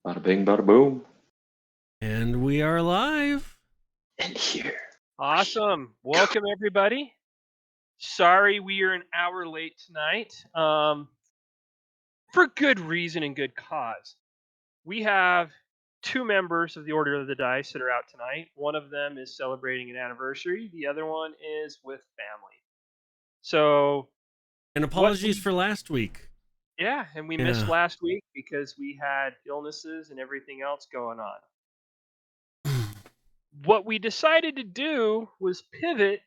Bada bing, bada boom. And we are live. And here. Awesome. Welcome, everybody. Sorry we are an hour late tonight. For good reason and good cause. We have two members of the Order of the Dice that are out tonight. One of them is celebrating an anniversary. The other one is with family. So, And apologies for last week. yeah, and we missed last week because we had illnesses and everything else going on. What we decided to do was pivot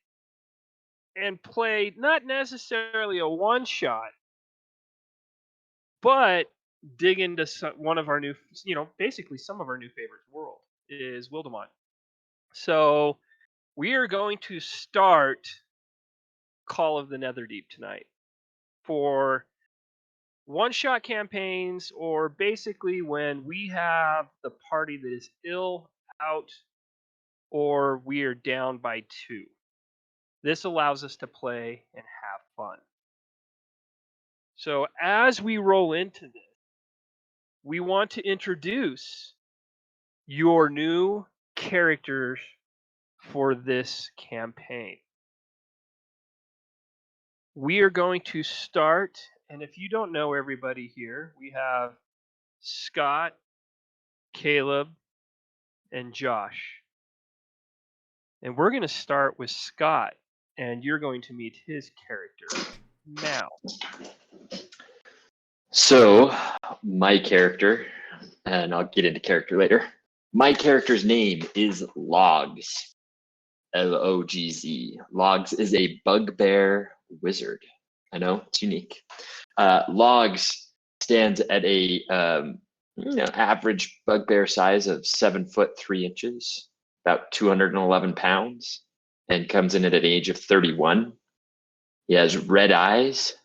and play not necessarily a one shot, but dig into one of our new, basically some of our new favorites. World is Wildemont. So we are going to start Call of the Netherdeep tonight for one shot campaigns, or basically when we have the party that is ill, out, or we are down by two. This allows us to play and have fun. So as we roll into this, we want to introduce your new characters for this campaign. We are going to start, and if you don't know everybody here, we have Scott, Caleb, and Josh. And we're going to start with Scott, and you're going to meet his character now. So, my character, and I'll get into character later. My character's name is Logs. Logz. Logs is a bugbear wizard. I know, it's unique. Logs stands at a average bugbear size of 7 foot 3 inches, about 211 pounds, and comes in at an age of 31. He has red eyes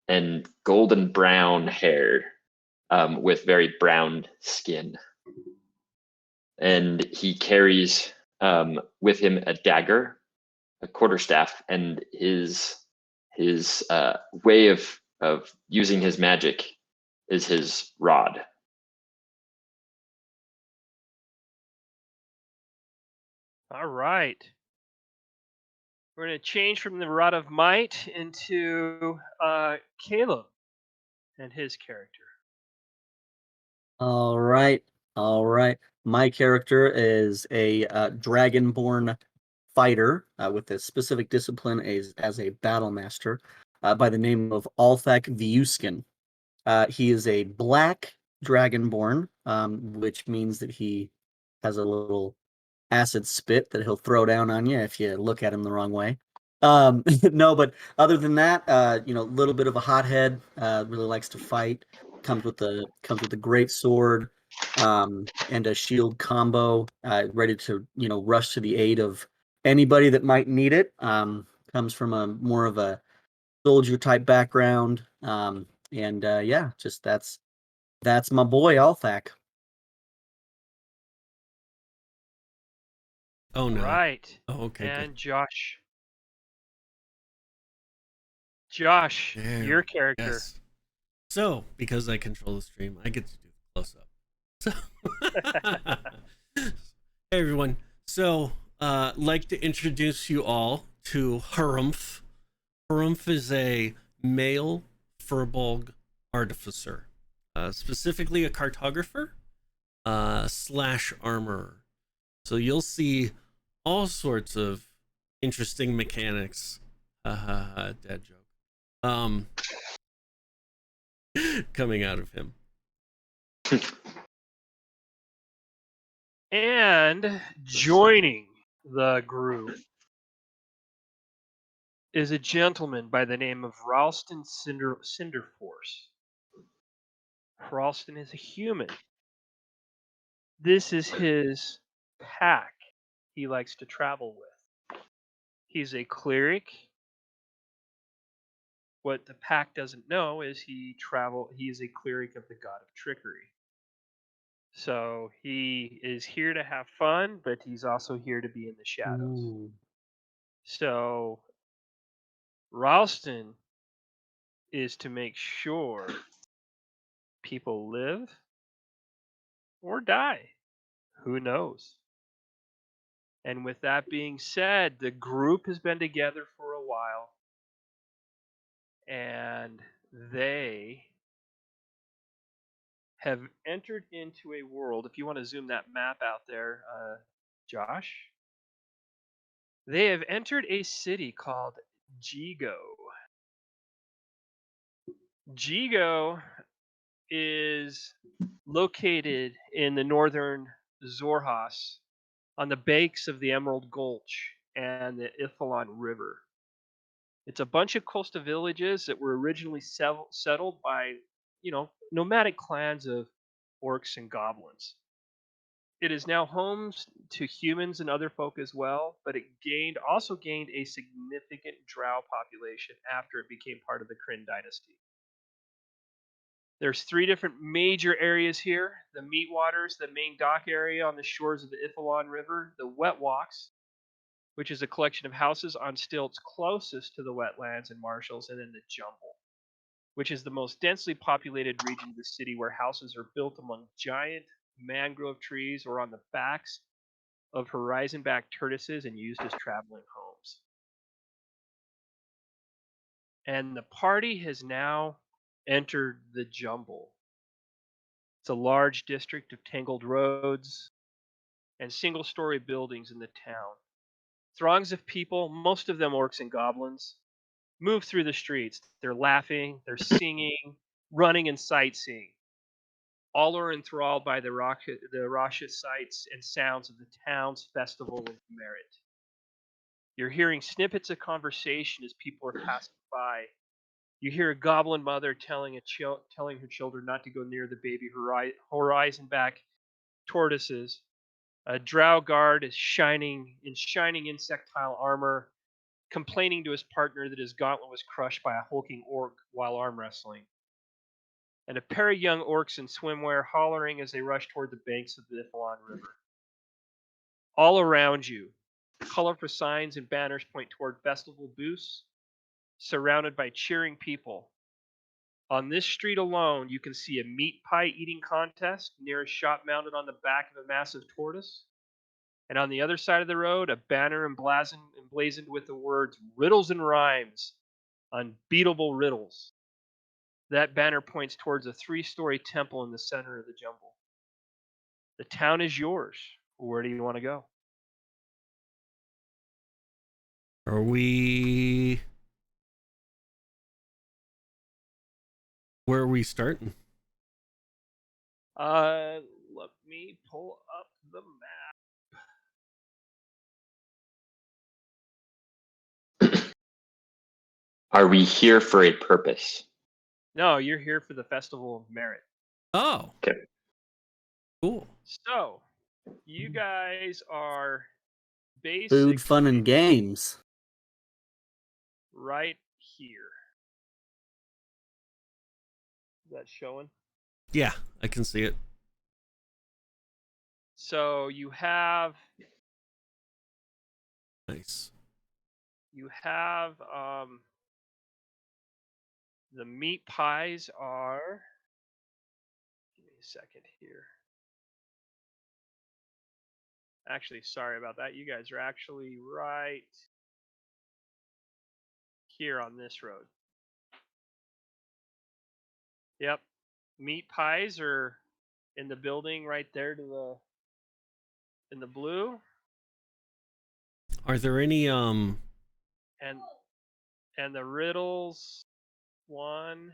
and golden brown hair with very brown skin. And he carries with him a dagger, a quarterstaff, and his way of using his magic is his rod. All right. We're going to change from the Rod of Might into Caleb and his character. All right. My character is a dragonborn fighter with a specific discipline as a battle master by the name of Althak Viuskin. He is a black dragonborn, which means that he has a little acid spit that he'll throw down on you if you look at him the wrong way. No, but other than that, a little bit of a hothead. Really likes to fight. Comes with a great sword and a shield combo. Ready to rush to the aid of anybody that might need it. Comes from a more of a soldier type background. Just that's my boy Althak. Oh no. Right. Oh, okay. And Good. Josh. Josh, your character. Yes. So, because I control the stream, I get to do the close up. So, hey everyone. So, like to introduce you all to Harumph. Harumph is a male Furbolg artificer, specifically a cartographer slash armorer. So you'll see all sorts of interesting mechanics. Dad joke. Coming out of him. And joining the group is a gentleman by the name of Ralston Cinderforce. Ralston is a human. This is his pack he likes to travel with. He's a cleric. What the pack doesn't know is he is a cleric of the god of trickery. So he is here to have fun, but he's also here to be in the shadows. Ooh. So Ralston is to make sure people live, or die. Who knows? And with that being said, the group has been together for a while, and they have entered into a world. If you want to zoom that map out there, Josh, they have entered a city called Jigo. Jigo is located in the northern Zorhas on the banks of the Emerald Gulch and the Ifalon River. It's a bunch of coastal villages that were originally settled by, nomadic clans of orcs and goblins. It is now homes to humans and other folk as well, but it also gained a significant drow population after it became part of the Kryn dynasty. There's 3 different major areas here: the Meatwaters, the main dock area on the shores of the Ifalon River, the Wet Walks, which is a collection of houses on stilts closest to the wetlands and marshes, and then the Jumble, which is the most densely populated region of the city, where houses are built among giant mangrove trees or on the backs of horizon-back tortoises and used as traveling homes. And the party has now entered the Jumble. It's a large district of tangled roads and single-story buildings in the town. Throngs of people, most of them orcs and goblins, move through the streets. They're laughing, they're singing, running, and sightseeing. All are enthralled by the raucous sights and sounds of the town's festival of merit. You're hearing snippets of conversation as people are passing by. You hear a goblin mother telling her children not to go near the baby horizon-back tortoises. A drow guard is shining insectile armor, complaining to his partner that his gauntlet was crushed by a hulking orc while arm wrestling. And a pair of young orcs in swimwear hollering as they rush toward the banks of the Ifalon River. All around you, colorful signs and banners point toward festival booths, surrounded by cheering people. On this street alone, you can see a meat pie eating contest near a shop mounted on the back of a massive tortoise. And on the other side of the road, a banner emblazoned with the words "Riddles and Rhymes," unbeatable riddles. That banner points towards a 3-story temple in the center of the Jumble. The town is yours. Where do you want to go? Are we? Where are we starting? Let me pull up the map. Are we here for a purpose? No, you're here for the Festival of Merit. Oh. Okay. Cool. So, you guys are basically Food, fun, and games. right here. Is that showing? Yeah, I can see it. So you have Nice. The meat pies are. Give me a second here. Actually, sorry about that. You guys are actually right here on this road. Yep. Meat pies are in the building right there in the blue. Are there any And the riddles one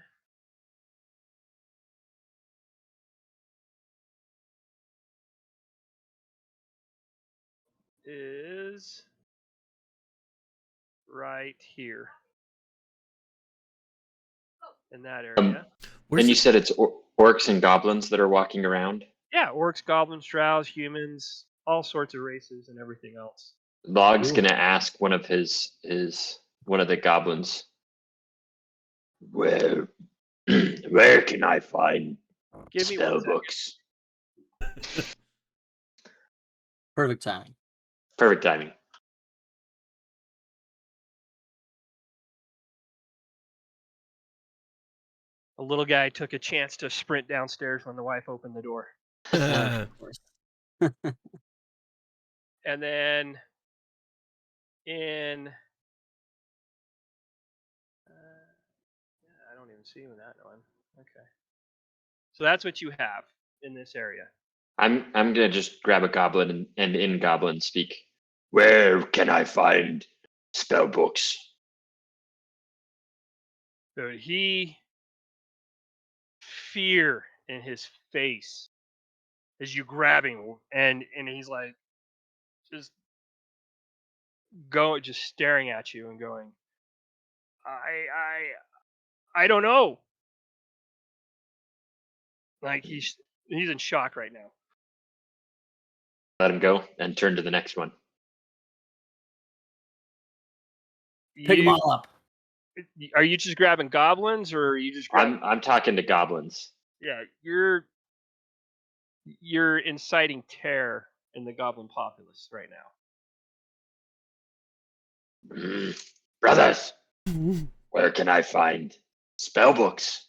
is right here in that area. where's And you it? said it's orcs and goblins that are walking around? Yeah, orcs, goblins, drows, humans, all sorts of races and everything else. Log's Cool. gonna ask one of one of the goblins, where where can I find Give me spell 1 second. books? Perfect timing. Perfect timing. A little guy took a chance to sprint downstairs when the wife opened the door. Of course. And then in I don't even see that one. Okay. So that's what you have in this area. I'm gonna just grab a goblin and in goblin speak. Where can I find spell books? So fear in his face as you grab him, and he's like just just staring at you and going, I don't know. Like he's in shock right now. Let him go and turn to the next one. Pick them You all up. are you just grabbing goblins, or are you just grabbing? I'm talking to goblins. Yeah, you're inciting terror in the goblin populace right now. Brothers, where can I find spell books?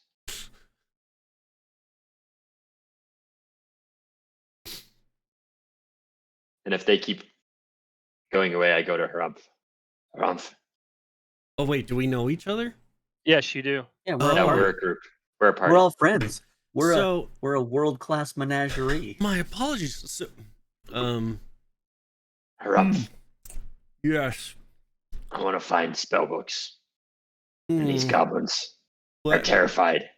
And if they keep going away, I go to Harumph. Harumph. Oh wait, do we know each other? Yes, you do. Yeah, we're Oh. a Yeah, party. we're a group. We're a party. We're all friends. We're So- a world-class menagerie. My apologies. So, Harumph. yes. I want to find spell books. And these Hmm, goblins are let, terrified.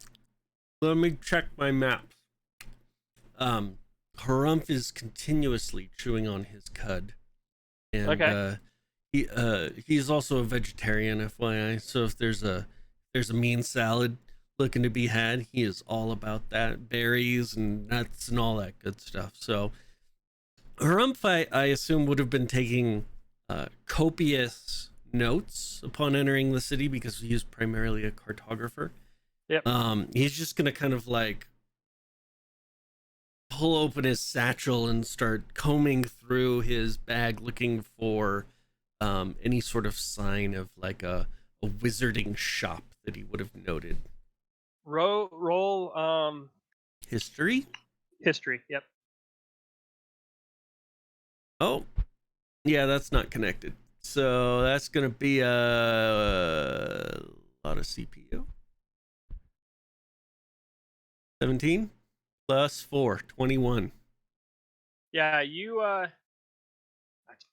let me check my maps. Harumph is continuously chewing on his cud. And Okay. he's also a vegetarian, FYI. So if there's a mean salad looking to be had, he is all about that. Berries and nuts and all that good stuff. So Harumph, I assume, would have been taking copious notes upon entering the city because he is primarily a cartographer. Yep. He's just gonna kind of like pull open his satchel and start combing through his bag looking for any sort of sign of like a wizarding shop that he would have noted. Roll History? history. Yep. Oh, yeah, that's not connected. So that's gonna be a lot of CPU. 17 plus 4, 21. Yeah, you that's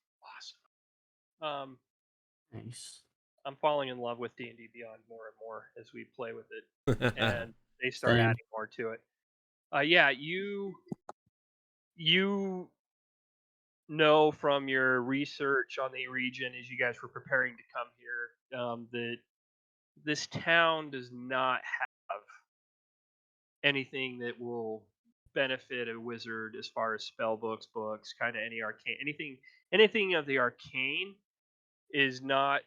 awesome. Nice. I'm falling in love with D&D Beyond more and more as we play with it, and they start Same. adding more to it. Yeah, you know from your research on the region as you guys were preparing to come here, that this town does not have anything that will benefit a wizard as far as spell books, kind of any arcane, anything of the arcane is not.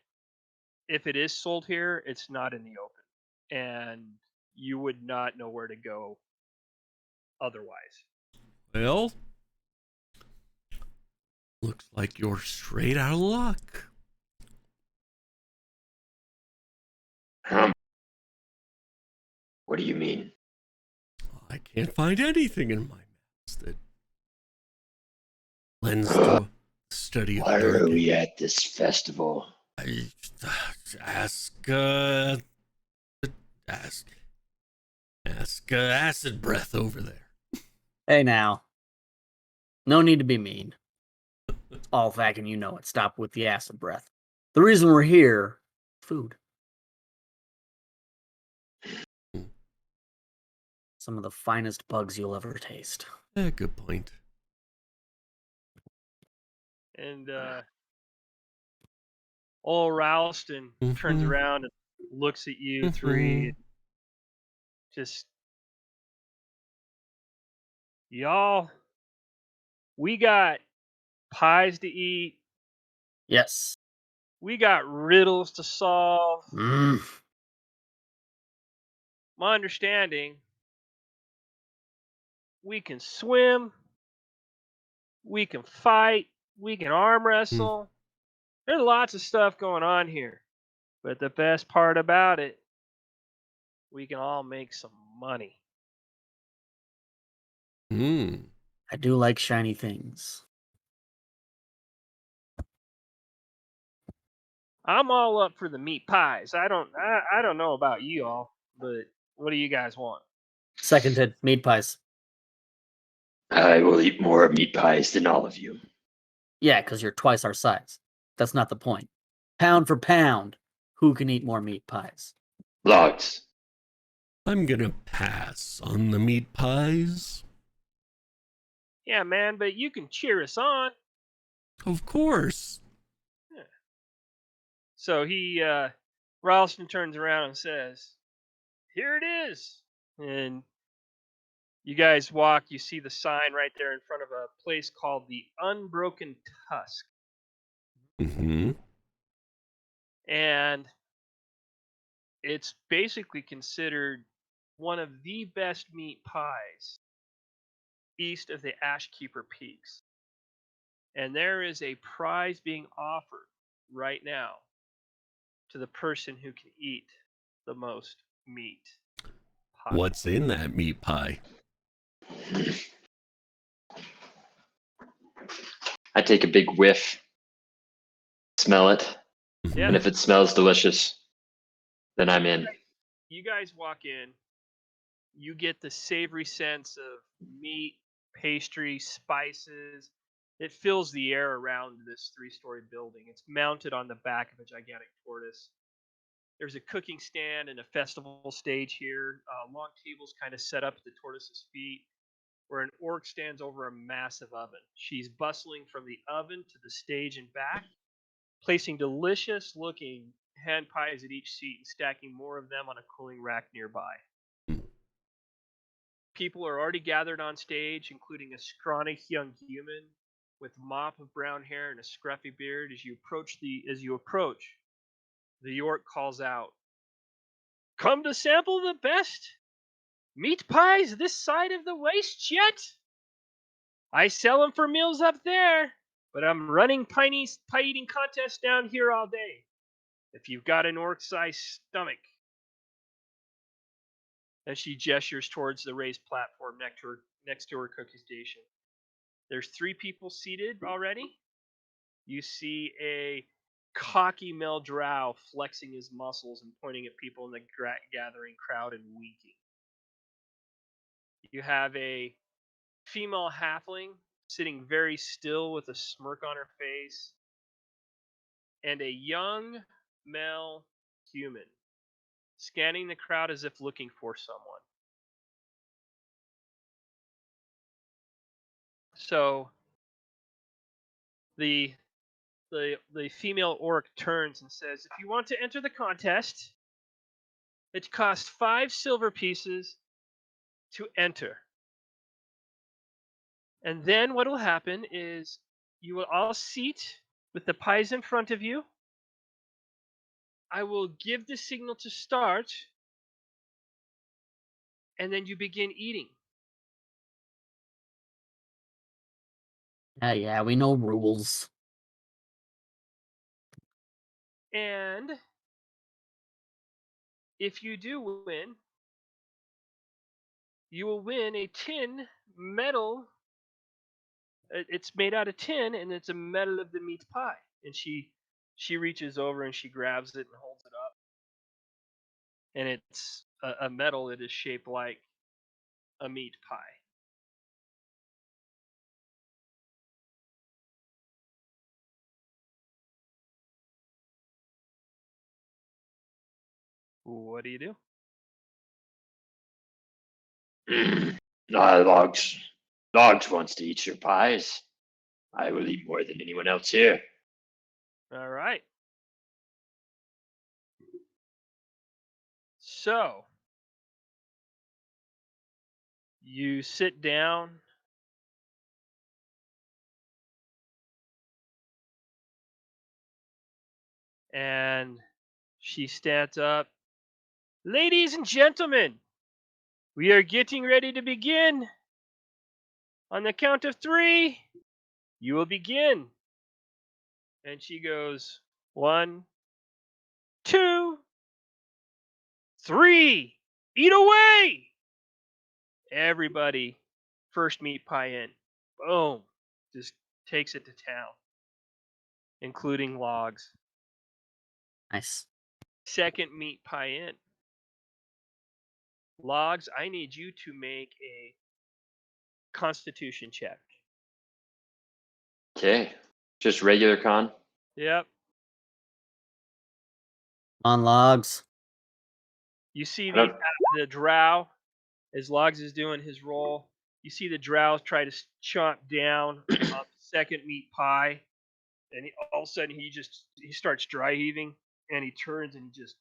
If it is sold here, it's not in the open, and you would not know where to go otherwise. Well, looks like you're straight out of luck. What do you mean? I can't find anything in my maps that lends to a study of Why are dark. we at this festival? I ask acid breath over there. Hey now. No need to be mean. All fact and you know it. Stop with the acid breath. The reason we're here, food. Some of the finest bugs you'll ever taste. Yeah, good point. And old Ralston turns Mhm. around and looks at you three, and just, y'all, we got pies to eat, Yes. we got riddles to solve. Mm. My understanding, we can swim, we can fight, we can arm wrestle. There's lots of stuff going on here. But the best part about it, we can all make some money. I do like shiny things. I'm all up for the meat pies. I don't know about you all, but what do you guys want? Seconded, meat pies. I will eat more meat pies than all of you. Yeah, because you're twice our size. That's not the point. Pound for pound, who can eat more meat pies? Logs. I'm gonna pass on the meat pies. Yeah, man, but you can cheer us on. Of course. So Ralston turns around and says, "Here it is." And you guys walk, you see the sign right there in front of a place called the Unbroken Tusk. Mm-hmm. And it's basically considered one of the best meat pies east of the Ashkeeper Peaks. And there is a prize being offered right now to the person who can eat the most meat pie. What's in that meat pie? I take a big whiff, smell it, Yeah. and if it smells delicious, then I'm in. You guys walk in, you get the savory sense of meat, pastry, spices. It fills the air around this 3-story building. It's mounted on the back of a gigantic tortoise. There's a cooking stand and a festival stage here. Long tables kind of set up at the tortoise's feet, where an orc stands over a massive oven. She's bustling from the oven to the stage and back, placing delicious looking hand pies at each seat and stacking more of them on a cooling rack nearby. People are already gathered on stage, including a scrawny young human with mop of brown hair and a scruffy beard. As you approach, the York calls out, "Come to sample the best meat pies this side of the waste yet? I sell them for meals up there, but I'm running pie eating contests down here all day. If you've got an orc-sized stomach." And she gestures towards the raised platform next to her cookie station. There's 3 people seated already. You see a cocky male drow flexing his muscles and pointing at people in the gathering crowd and winking. You have a female halfling sitting very still with a smirk on her face, and a young male human scanning the crowd as if looking for someone. So the the female orc turns and says, "If you want to enter the contest, it costs 5 silver pieces to enter. And then what will happen is you will all seat with the pies in front of you. I will give the signal to start, and then you begin eating." Yeah, we know rules. And if you do win, you will win a tin medal. It's made out of tin, and it's a medal of the meat pie. And she reaches over and she grabs it and holds it up, and it's a medal that is shaped like a meat pie. What do you do? Logs. Logs wants to eat your pies. I will eat more than anyone else here. All right. So you sit down, and she stands up. "Ladies and gentlemen, we are getting ready to begin. On the count of 3, you will begin." And she goes, 1, 2, 3. Eat away! Everybody, first meat pie in. boom, just takes it to town, including Logs. Nice. Second meat pie in. Logs, I need you to make a Constitution check. Okay. Just regular con. Yep. On Logs. You see I don't- the drow as Logs is doing his roll. You see the drow try to chomp down on the second meat pie, and all of a sudden he starts dry heaving, and he turns and he just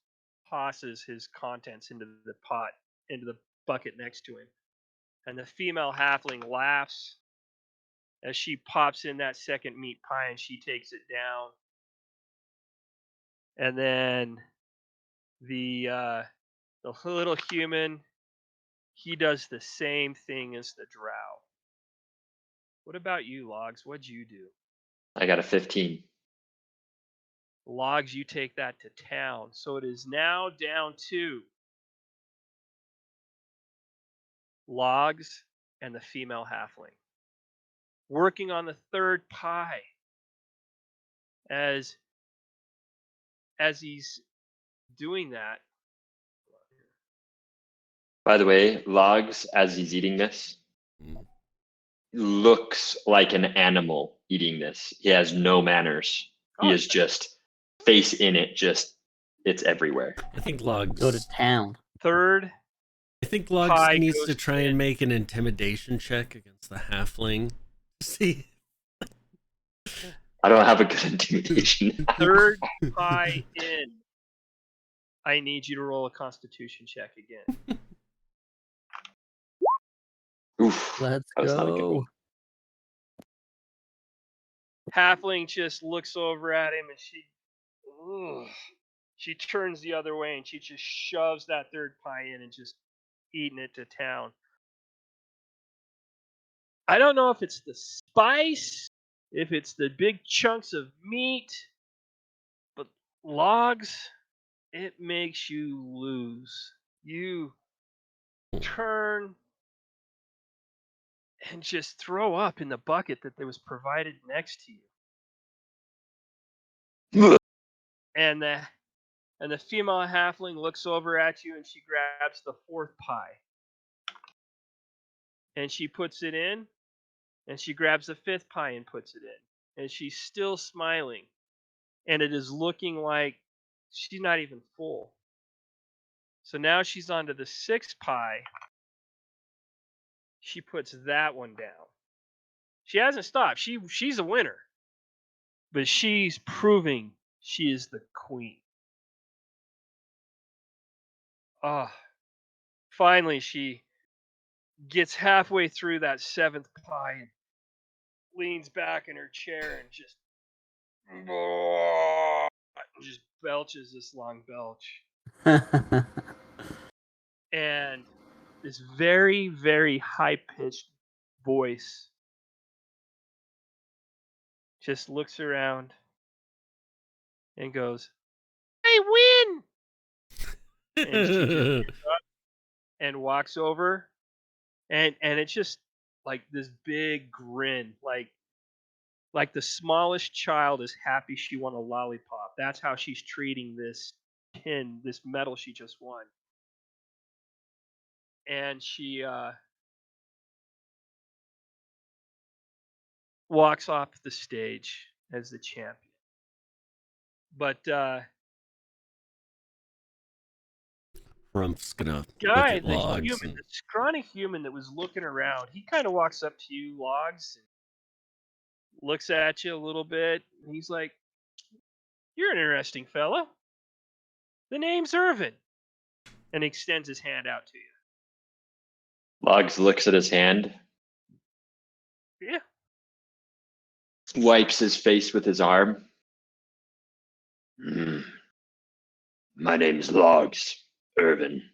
tosses his contents into the pot, into the bucket next to him. And the female halfling laughs as she pops in that second meat pie and she takes it down. And then the little human, he does the same thing as the drow. What about you, Logs? What'd you do? I got a 15. Logs, you take that to town. So it is now down to Logs and the female halfling working on the third pie as he's doing that. By the way, Logs, as he's eating this, Mm. looks like an animal eating this. He has no manners. He Oh, is just face in it, just it's everywhere. I think Go Logs. to town. third I think Logs pie needs goes to try in. and make an intimidation check against the halfling. See, I don't have a good intimidation. Third pie in. I need you to roll a Constitution check again. Oof. Let's That was not a good go. one. Halfling just looks over at him and she turns the other way and she just shoves that third pie in and just eating it to town. I don't know if it's the spice, if it's the big chunks of meat, but Logs, it makes you lose. You turn and just throw up in the bucket that was provided next to you. And the female halfling looks over at you and she grabs the fourth pie. And she puts it in. And she grabs the fifth pie and puts it in. And she's still smiling. And it is looking like she's not even full. So now she's on to the sixth pie. She puts that one down. She hasn't stopped. She's a winner. But she's proving she is the queen. Ah, finally she gets halfway through that seventh pie and leans back in her chair and just belches this long belch. And this very, very high pitched voice just looks around and goes, I win! And she just gets up and walks over, and it's just like this big grin, like the smallest child is happy she won a lollipop. That's how she's treating this this medal she just won. And she walks off the stage as the champion. But Rump's gonna look guy, at the Logs. human, And, the scrawny human that was looking around, he kind of walks up to you, Logs, and looks at you a little bit. And he's like, "You're an interesting fella. The name's Irvin," and he extends his hand out to you. Logs looks at his hand, Yeah. wipes his face with his arm. My name's Logs, Irvin.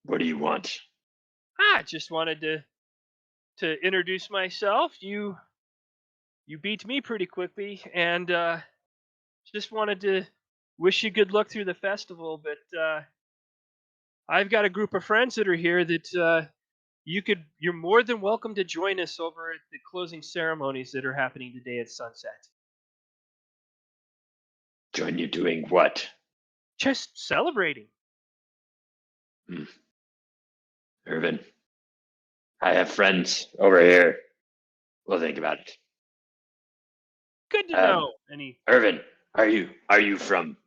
What do you want? I just wanted to introduce myself. You beat me pretty quickly, and just wanted to wish you good luck through the festival. But I've got a group of friends that are here that You're more than welcome to join us over at the closing ceremonies that are happening today at sunset. Join you doing what? Just celebrating. Irvin, I have friends over here. We'll think about it. Good to know. And he Irvin, are you from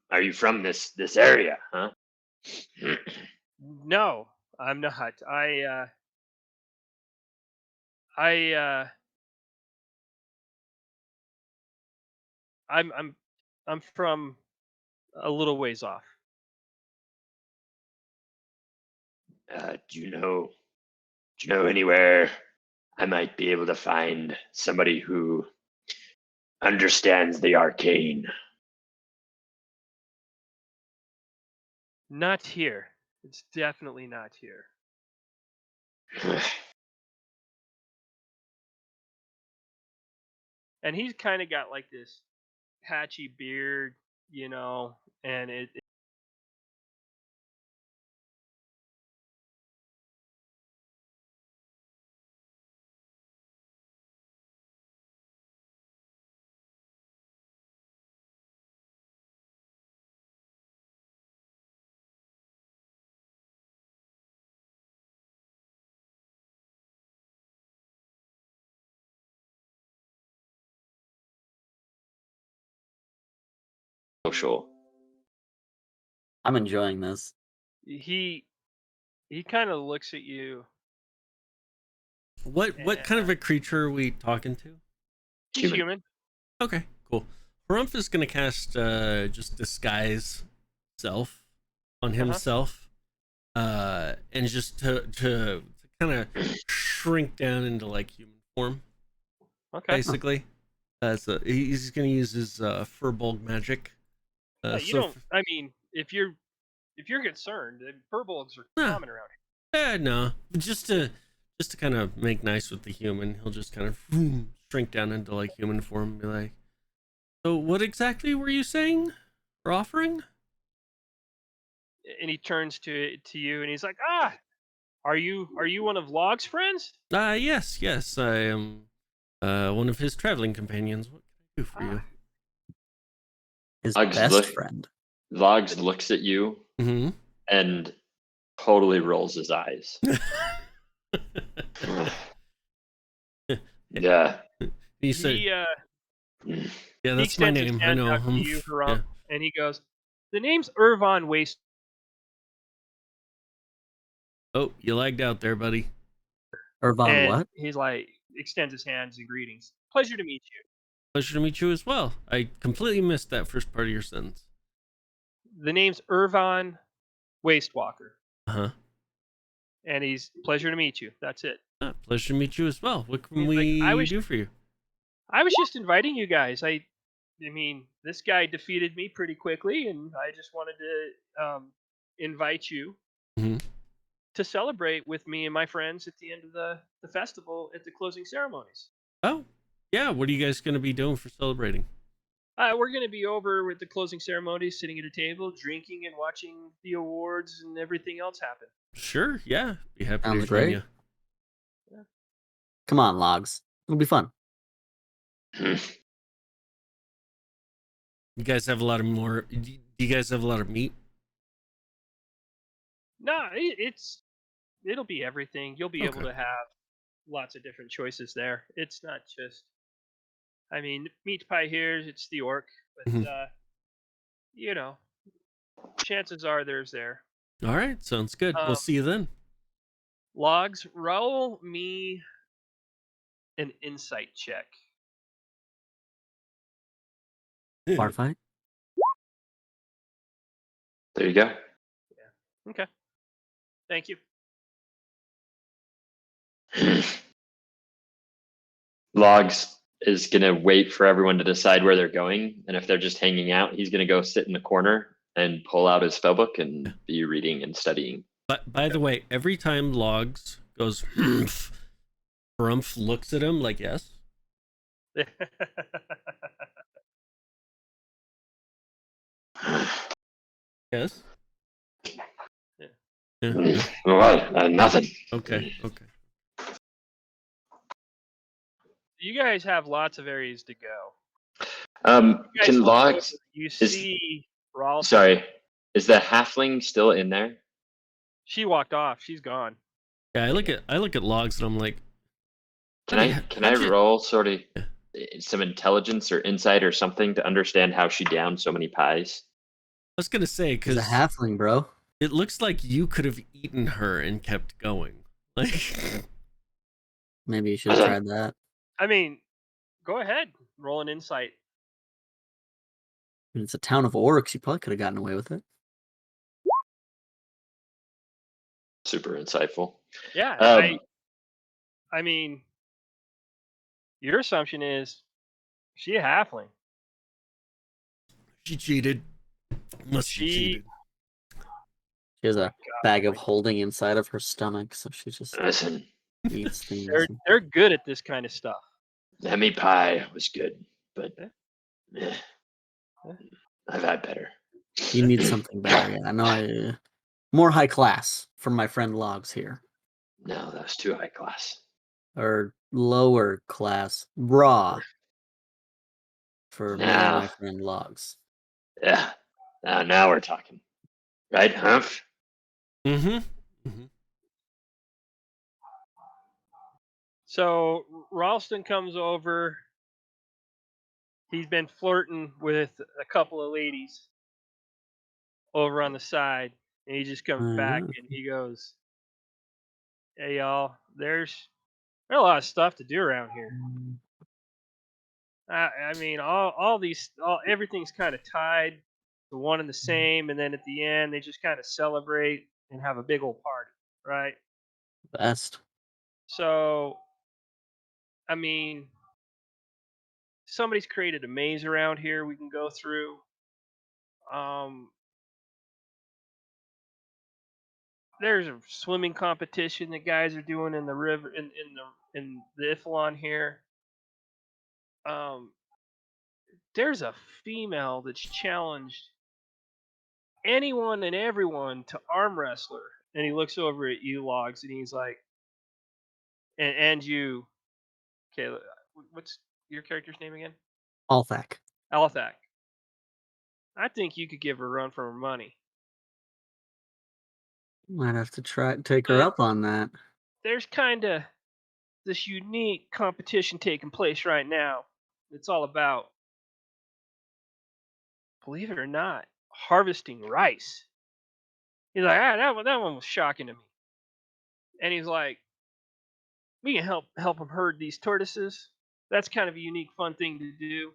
this area, huh? No, I'm not. I I'm from a little ways off. Do you know anywhere I might be able to find somebody who understands the arcane? Not here. It's definitely not here. And he's kind of got like this patchy beard, and it Social. I'm enjoying this. he kind of looks at you. What kind of a creature are we talking to? He's human. Okay, cool. Harumph is gonna cast just disguise self on himself, and just to kind of shrink down into like human form. Okay. Basically, he's gonna use his furbolg magic. I mean, if you're concerned, furbolgs are common around here. No, just to kind of make nice with the human, he'll just kind of shrink down into like human form and be like, "So, what exactly were you saying or offering?" And he turns to you and he's like, are you one of Log's friends? Yes, I am one of his traveling companions. What can I do for you? His Logs best friend. Logs looks at you and totally rolls his eyes. Yeah. He said, yeah, that's my name. I know. To you, Harumph, and he goes, the name's Irvon Waste. Oh, you lagged out there, buddy. Irvon what? He's like, extends his hands in greetings. Pleasure to meet you. Pleasure to meet you as well. I completely missed that first part of your sentence. The name's Irvon Wastewalker. Uh-huh. And he's, pleasure to meet you. That's it. Pleasure to meet you as well. What can we do for you? I was just inviting you guys. I mean, this guy defeated me pretty quickly, and I just wanted to invite you to celebrate with me and my friends at the end of the festival at the closing ceremonies. Oh, yeah. What are you guys going to be doing for celebrating? We're going to be over with the closing ceremonies, sitting at a table, drinking and watching the awards and everything else happen. Sure, yeah. Be happy Sounds to join great. you. Yeah. Come on, Logs. It'll be fun. You guys have a lot of more. Do you guys have a lot of meat? No, it'll be everything. You'll be able to have lots of different choices there. It's not just, I mean, meat pie here, it's the orc, but chances are there's there. All right, sounds good. We'll see you then. Logs, roll me an insight check. Bar fight. There you go. Yeah. Okay. Thank you. Logs is going to wait for everyone to decide where they're going. And if they're just hanging out, he's going to go sit in the corner and pull out his spellbook and be reading and studying. But by the way, every time Logs goes, Harumph looks at him like, yes. Yes. What? Nothing. Okay. You guys have lots of areas to go. You guys Can look over, logs? you Is see Ralston. sorry, is the halfling still in there? She walked off. She's gone. Yeah, I look at logs and I'm like, Can honey, I how'd you- roll sort of some intelligence or insight or something to understand how she downed so many pies? I was gonna say He's a because halfling, bro. it looks like you could have eaten her and kept going. Like, Maybe you should have tried that. I mean, go ahead. Roll an insight. I mean, it's a town of orcs. You probably could have gotten away with it. Super insightful. Yeah. I mean, your assumption is she a halfling. she cheated. Must she She- cheated. She has a bag of holding inside of her stomach, so she just Listen, eats things. They're good at this kind of stuff. that meat pie was good, but Yeah. I've had better. You need something better. Yeah, I know. More high class from my friend Logs here, No, that was too high class. or lower class raw for me and my Nah. friend Logs. Yeah. Now we're talking. Right, Humph? Mm-hmm. So Ralston comes over. He's been flirting with a couple of ladies over on the side, and he just comes back and he goes, "Hey y'all, there's a lot of stuff to do around here. I mean, everything's kind of tied to one and the same, and then at the end they just kind of celebrate and have a big old party, right? Best. So, I mean, somebody's created a maze around here we can go through. There's a swimming competition that guys are doing in the river in the Ifalon here. There's a female that's challenged anyone and everyone to arm wrestler, and he looks over at you, Logs, and he's like, and you, okay, what's your character's name again? Althak. Althak. I think you could give her a run for her money. Might have to take her up on that. There's kind of this unique competition taking place right now. It's all about, believe it or not, harvesting rice. He's like, that one was shocking to me. And he's like, we can help him herd these tortoises. That's kind of a unique, fun thing to do.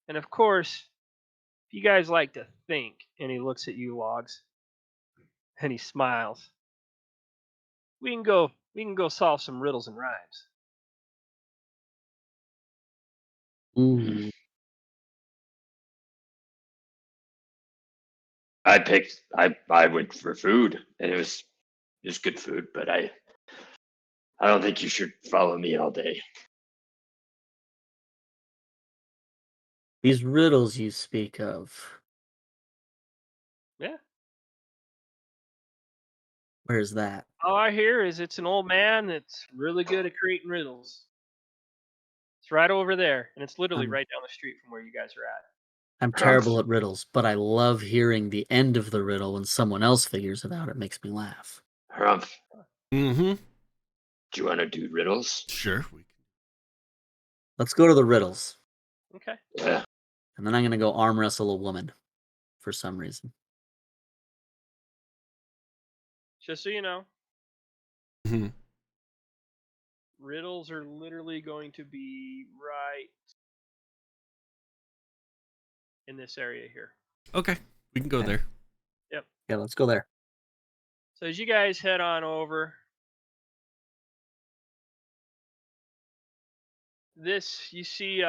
And of course, if you guys like to think, and he looks at you, Logs, and he smiles, we can go solve some riddles and rhymes. Mm. I went for food, and it was good food, but I don't think you should follow me all day. These riddles you speak of. Yeah. Where's that? All I hear is it's an old man that's really good at creating riddles. It's right over there, and it's literally right down the street from where you guys are at. I'm terrible at riddles, but I love hearing the end of the riddle when someone else figures it out. It makes me laugh. Humph, Mm-hmm. do you want to do riddles? Sure. Let's go to the riddles. Okay. Yeah. And then I'm going to go arm wrestle a woman for some reason. Just so you know, Mm-hmm. riddles are literally going to be right in this area here. Okay, we can go there. Yep. Yeah, let's go there. So as you guys head on over, you see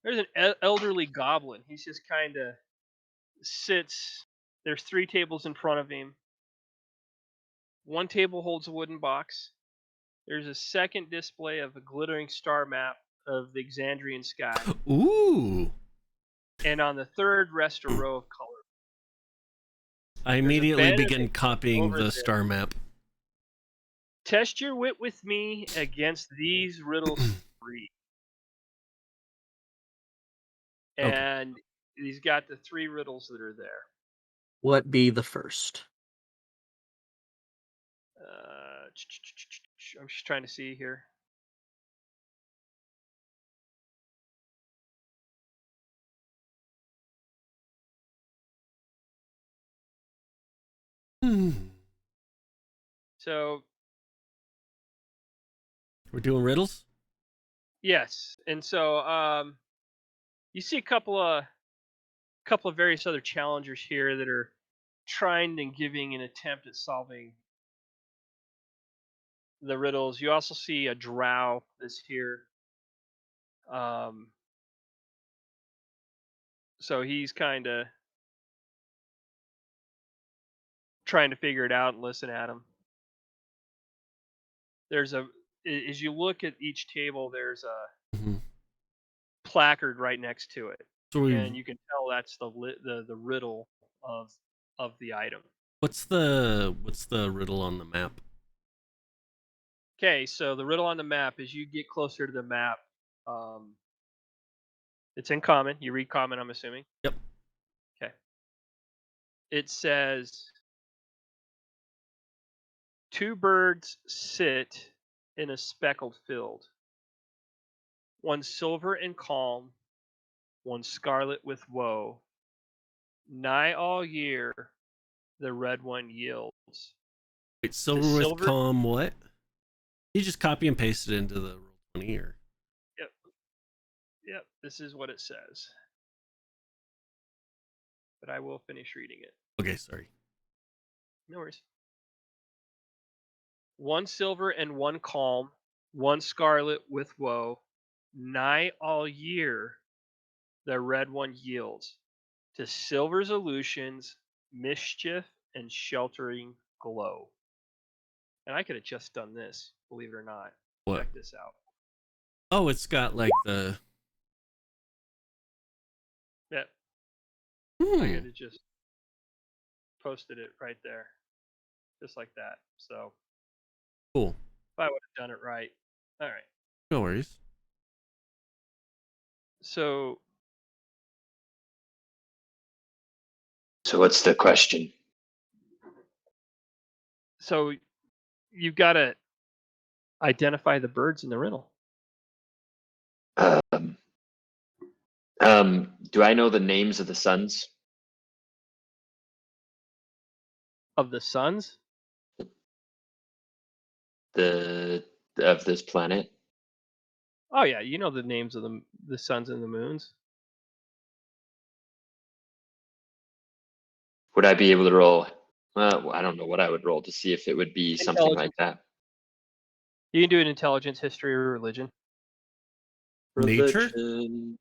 there's an elderly goblin. He's just kind of sits. There's 3 tables in front of him. One table holds a wooden box. There's a second display of a glittering star map of the Exandrian sky. Ooh. And on the third rests a row of colors. I immediately bed begin copying over the there. star map. Test your wit with me against these riddles 3. Okay. And he's got the 3 riddles that are there. What be the first? I'm just trying to see here. So We're doing riddles? yes, and so you see a couple of various other challengers here that are trying and giving an attempt at solving the riddles. You also see a drow that's here. So he's kind of trying to figure it out and listen at him. As you look at each table, there's a Mhm. placard right next to it, So and you can tell that's the riddle of the item. what's the riddle on the map? Okay, so the riddle on the map, as you get closer to the map, um, it's in common. You read common, I'm assuming. Yep. Okay. It says, 2 birds sit in a speckled field. One silver and calm, one scarlet with woe. Nigh all year, the red one yields. Wait, The silver with silver. calm what? You just copy and paste it into the roll 20 or Yep. Yep. This is what it says. But I will finish reading it. okay, sorry. No worries. One silver and one calm, one scarlet with woe. Nigh all year, the red one yields. To silver's illusions, mischief, and sheltering glow. And I could have just done this, believe it or not. What? Check this out. Oh, it's got like the Yep. Hmm. I could have just posted it right there. Just like that. So Cool. if I would have done it right. All right. No worries. So So what's the question? you've got to identify the birds in the riddle. Um, do I know the names of the suns? Of the suns? Of this planet? Oh yeah, you know the names of the suns and the moons. Would I be able to roll? I don't know what I would roll to see if it would be something like Intelligence. that. You can do an intelligence, history, or religion. Nature? Religion.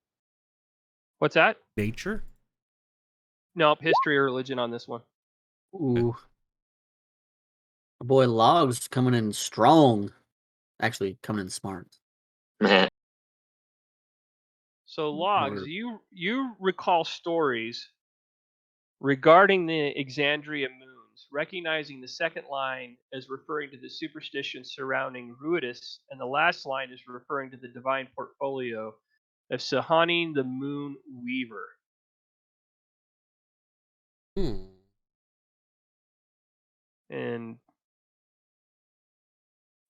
What's that? Nature? Nope, history or religion on this one. Ooh. Our boy Logs coming in strong. Actually, coming in smart. Meh. So logs, Or- you recall stories regarding the Exandria moons, recognizing the second line as referring to the superstition surrounding Ruidus, and the last line is referring to the divine portfolio of Sahani the Moon Weaver. Hmm. And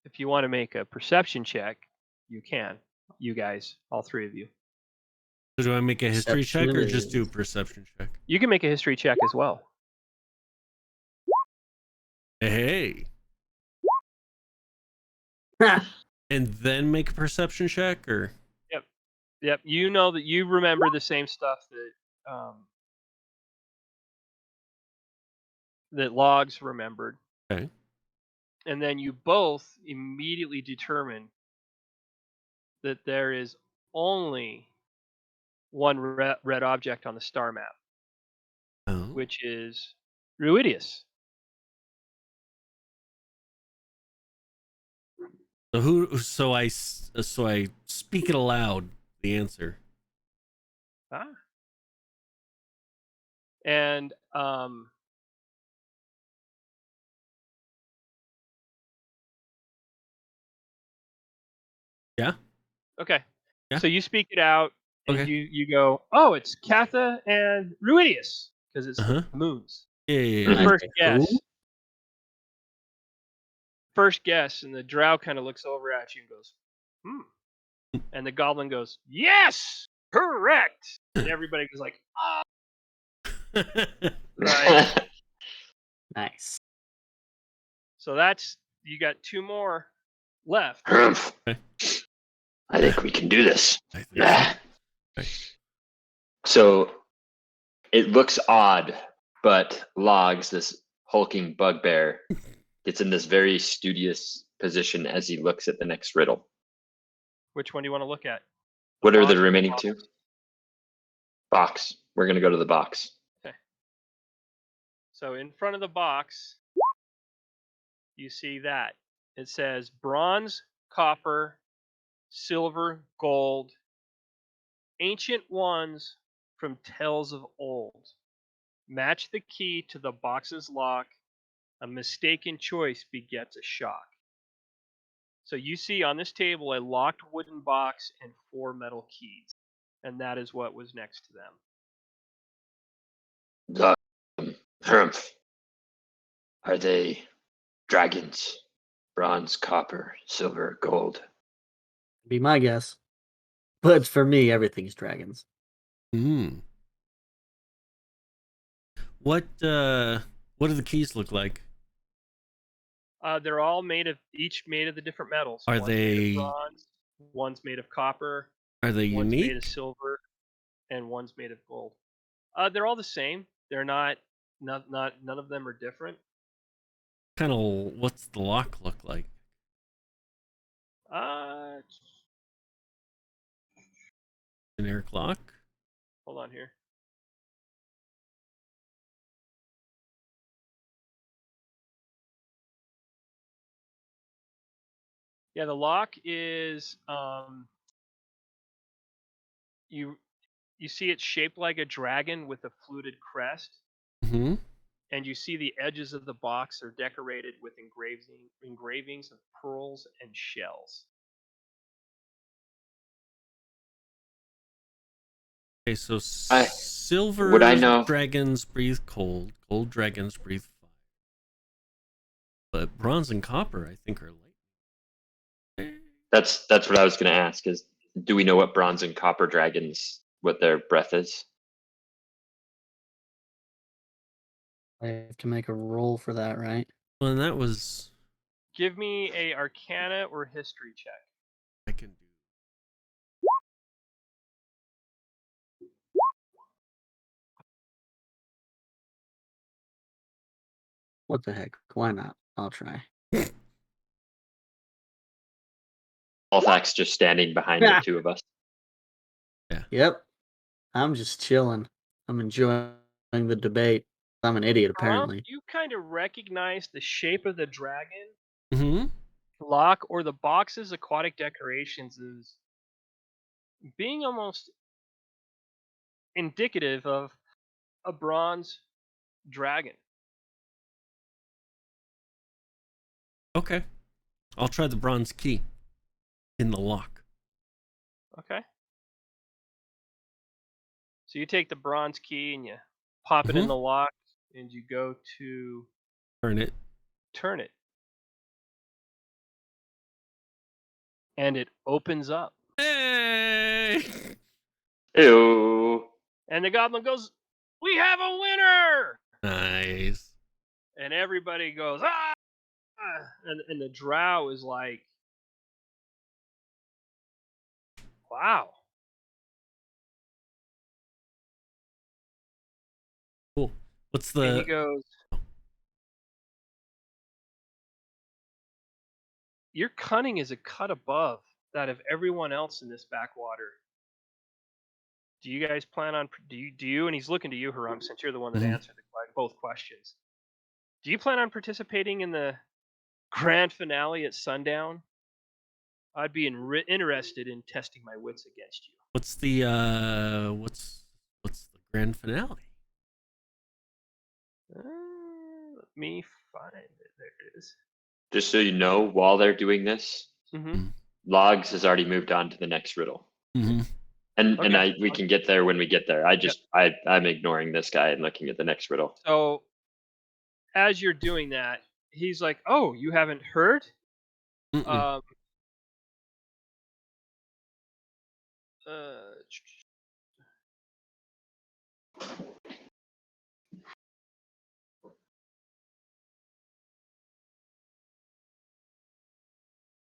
if you want to make a perception check, you can. You guys, all 3 of you. So do I make a history Perception check it or just do a is. perception check? You can make a history check as well. Hey. And then make a perception check or Yep, you know that you remember the same stuff that logs remembered. okay. And then you both immediately determine that there is only one red object on the star map, Oh. which is Ruidius. So I speak it aloud the answer. Ah. And Yeah. Okay. Yeah. So you speak it out, and Okay. you go, oh, it's Catha and Ruidius, because it's Uh-huh. the moons. Yeah. Mhm. First Who? guess. First guess, and the drow kind of looks over at you and goes, and the goblin goes, yes, correct. And everybody goes like, oh, right. Nice. So that's, you got 2 more left. Harumph. Okay. I think we can do this. I think so. Okay. So it looks odd, but Logs, this hulking bugbear, gets in this very studious position as he looks at the next riddle. Which one do you want to look at? What are box the or remaining box? 2? Box. We're going to go to the box. Okay. So in front of the box, you see that. It says bronze, copper, silver, gold, ancient ones from tales of old. Match the key to the box's lock. A mistaken choice begets a shock. So you see on this table a locked wooden box and 4 metal keys. And that is what was next to them. Harumph. Are they dragons? Bronze, copper, silver, gold. Be my guess. But for me, everything's dragons. What do the keys look like? They're all each made of the different metals. Are One's made they- of bronze, one's made of copper, Are they one's made of unique? silver, and one's made of gold. They're all the same. They're not none of them are different. Kind of. What's the lock look like? Generic lock. Hold on here. Yeah, the lock is you see it's shaped like a dragon with a fluted crest, Mm-hmm. and you see the edges of the box are decorated with engravings of pearls and shells. Okay, so I- silver would I know- dragons breathe cold, gold dragons breathe fire. But bronze and copper, I think, are light. That's what I was going to ask is, do we know what bronze and copper dragons, what their breath is? I have to make a roll for that, right? Well, and that was Give me a Arcana or History check. I can do. What the heck? Why not? I'll try. Alfax just standing behind the 2 of us. Yep. I'm just chilling. I'm enjoying the debate. I'm an idiot, apparently. You kind of recognize the shape of the dragon Mm-hmm. lock or the box's aquatic decorations is being almost indicative of a bronze dragon. Okay. I'll try the bronze key in the lock. Okay. So you take the bronze key and you pop it in Mhm. the lock, and you go to Turn it. turn it. And it opens up. Hey! Ew. And the goblin goes, "We have a winner!" Nice. And everybody goes, "Ah!" And the drow is like, "Wow." Cool. What's And he the? goes, "Your cunning is a cut above that of everyone else in this backwater. Do you guys plan on do you?" And he's looking to you, Harum, since you're the one that Mhm. answered both questions. Do you plan on participating in the grand finale at sundown? I'd be interested in testing my wits against you. What's the? What's the grand finale? Let me find it. There it is. Just so you know, while they're doing this, Mm-hmm. Logs has already moved on to the next riddle. Mm-hmm. And Okay. we can get there when we get there. I'm ignoring this guy and looking at the next riddle. So as you're doing that, he's like, "Oh, you haven't heard?" Mm-mm. Uh,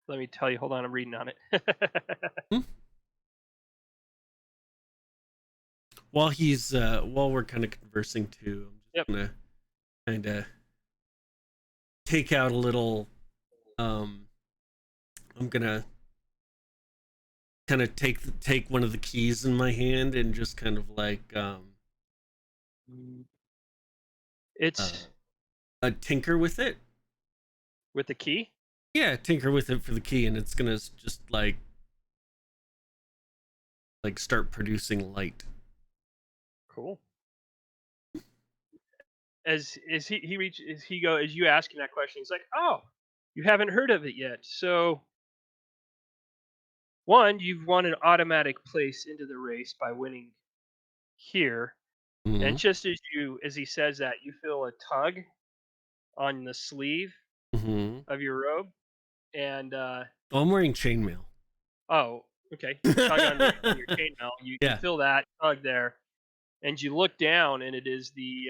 let me tell you. Hold on, I'm reading on it. While he's while we're kind of conversing too, I'm Yep. just gonna kind of take out a little. I'm gonna kind of take one of the keys in my hand and just kind of like It's tinker with it. with the key. Yeah, tinker with it for the key, and it's gonna just like start producing light. Cool. As you ask him that question, he's like, "Oh, you haven't heard of it yet. So one, you've won an automatic place into the race by winning here." Mm-hmm. And just as he says that, you feel a tug on the sleeve Mm-hmm. of your robe, and I'm wearing chainmail. oh, okay, you tug on your chainmail. You Yeah. feel that tug there, and you look down, and it is the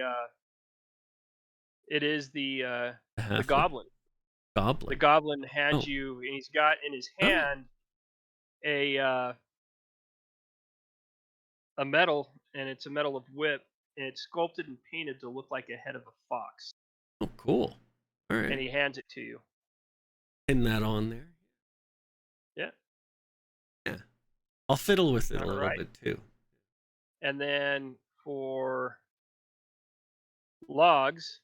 Halfling. goblin. Goblin. The goblin hands Oh. you, and he's got in his hand a medal, and it's a medal of whip, and it's sculpted and painted to look like a head of a fox. Oh, cool. All right. And he hands it to you. Pin that on there. Yeah. Yeah. I'll fiddle with it a little Alright. bit too. And then for logs,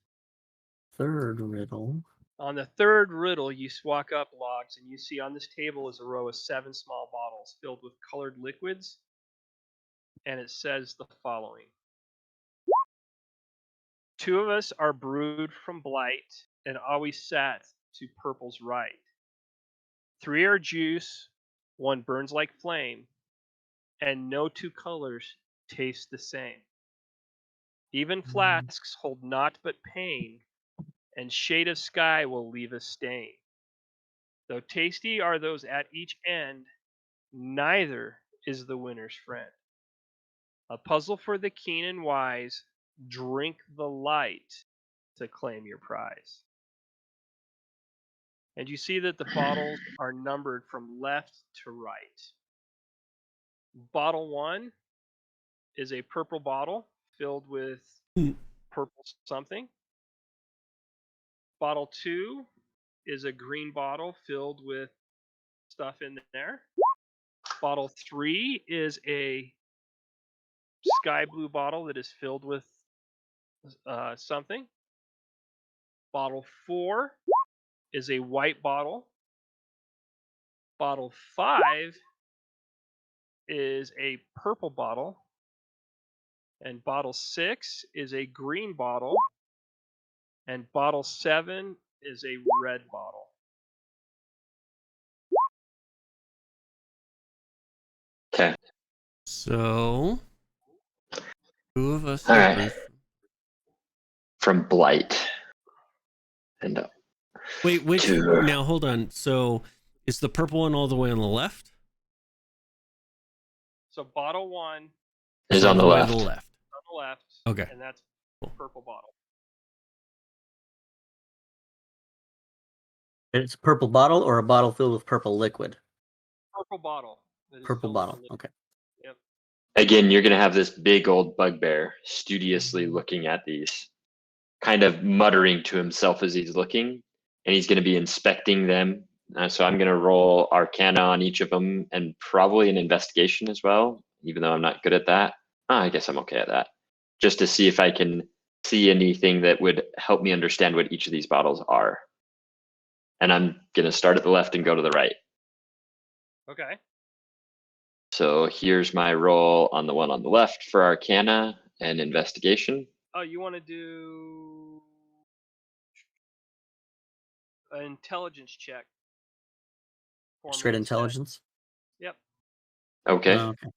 Third riddle. on the third riddle, you walk up logs, and you see on this table is a row of 7 small bottles filled with colored liquids, and it says the following: 2 of us are brewed from blight and always sat to purple's right. 3 are juice, 1 burns like flame, and no 2 colors taste the same. Even flasks hold naught but pain, and shade of sky will leave a stain. Though tasty are those at each end, neither is the winner's friend. A puzzle for the keen and wise, drink the light to claim your prize. And you see that the bottles are numbered from left to right. Bottle 1 is a purple bottle filled with purple something. Bottle 2 is a green bottle filled with stuff in there. Bottle 3 is a sky blue bottle that is filled with something. Bottle 4 is a white bottle. Bottle 5 is a purple bottle. And bottle 6 is a green bottle. And bottle 7 is a red bottle. Okay. So 2 of us All are right. brewed From blight. And Wait, which Two. now hold on. So is the purple one all the way on the left? So bottle 1 is all on the way left. to the left. on the left. Okay. And that's Cool. purple bottle. It's a purple bottle or a bottle filled with purple liquid? Purple bottle. that is Purple filled with bottle. liquid. Okay. Yep. Again, you're going to have this big old bugbear studiously looking at these, kind of muttering to himself as he's looking, and he's going to be inspecting them. So I'm going to roll Arcana on each of them and probably an investigation as well, even though I'm not good at that. I guess I'm okay at that. Just to see if I can see anything that would help me understand what each of these bottles are. And I'm going to start at the left and go to the right. Okay. So here's my roll on the one on the left for Arcana and investigation. Oh, you want to do an intelligence check formula Straight set. intelligence. Yep. Okay. Oh, okay.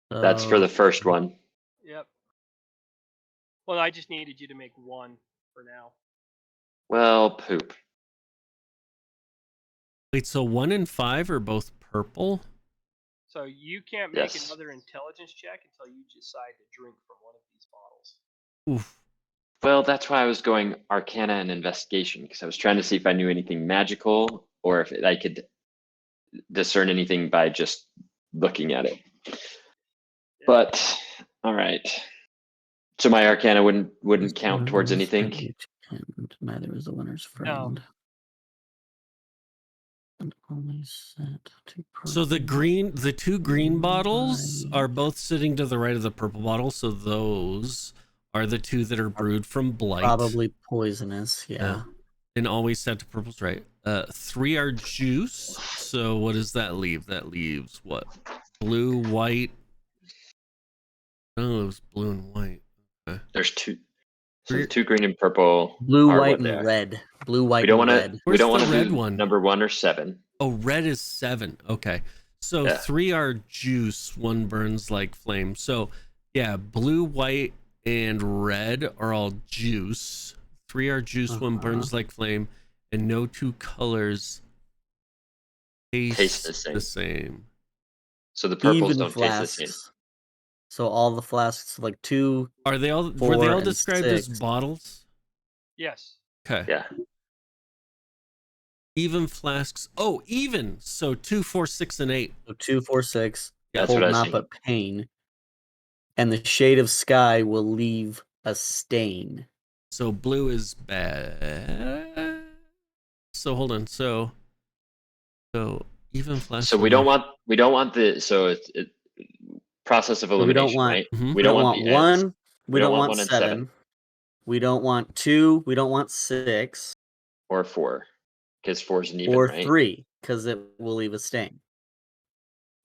That's for the first one. Yep. Well, I just needed you to make one for now. Well, poop. Wait, so 1 and 5 are both purple? So you can't make Yes. another intelligence check until you decide to drink from one of these bottles. Oof. Well, that's why I was going Arcana and Investigation, because I was trying to see if I knew anything magical or if I could discern anything by just looking at it. But all right. So my Arcana wouldn't count towards anything. Neither is the winner's friend. And only set to So the purple. two green bottles Right. are both sitting to the right of the purple bottle, so those are the 2 that are brewed from blight. Probably poisonous, yeah. And always set to purple's right. 3 are juice. So what does that leave? That leaves what? Blue, white. Oh, it was blue and white. Okay. There's 2. So the 2 green and purple Blue, are white, what they and are. red. Blue, white, We don't and want red. to. We Where's don't want the to red do one? number 1 or 7. Oh, red is 7. Okay. So Yeah. 3 are juice, 1 burns like flame. So yeah, blue, white, and red are all juice. 3 are juice, 1 burns like flame, and no 2 colors taste the same. So the purples Even don't taste the same. flasks. So all the flasks, like 2, Are they all? 4, Were they all and described as 6. bottles? Yes. Okay. Yeah. Even flasks. Oh, even. So 2, 4, 6, and 8. So 2, 4, 6. That's Hold what I was not thinking. but pain. And the shade of sky will leave a stain. So blue is bad. So hold on. So even flasks. So we don't want the it's process of So we don't elimination, want right? Mhm. We don't want the ends. 1. We don't want 1 and 7. We don't want 2. We don't want 6. or 4, because 4 is an even, Or right? 3, because it will leave a stain.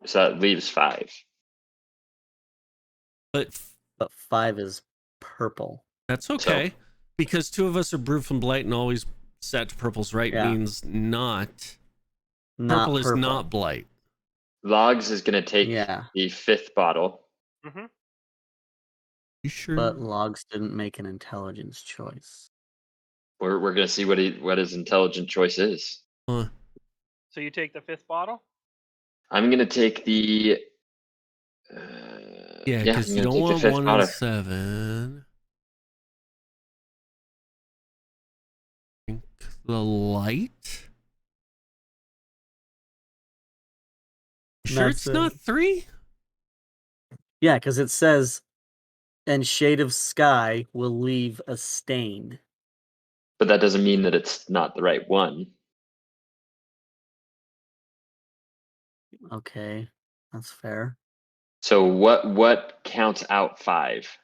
So that leaves 5. But 5 is purple. that's okay, because 2 of us are brewed from blight and always set to purple's right Yeah. means not. Not Purple is not blight. Logs is going to take Yeah. the 5th bottle. Mm-hmm. You sure? But Logs didn't make an intelligence choice. We're going to see what his intelligent choice is. Huh. So you take the 5th bottle? I'm going to take the. Yeah, because I'm you gonna don't take the want 5th 1 bottle. and 7. Drink the light. Sure, That's it's not 3. Yeah, because it says, and shade of sky will leave a stain. But that doesn't mean that it's not the right one. Okay, that's fair. So what counts out 5?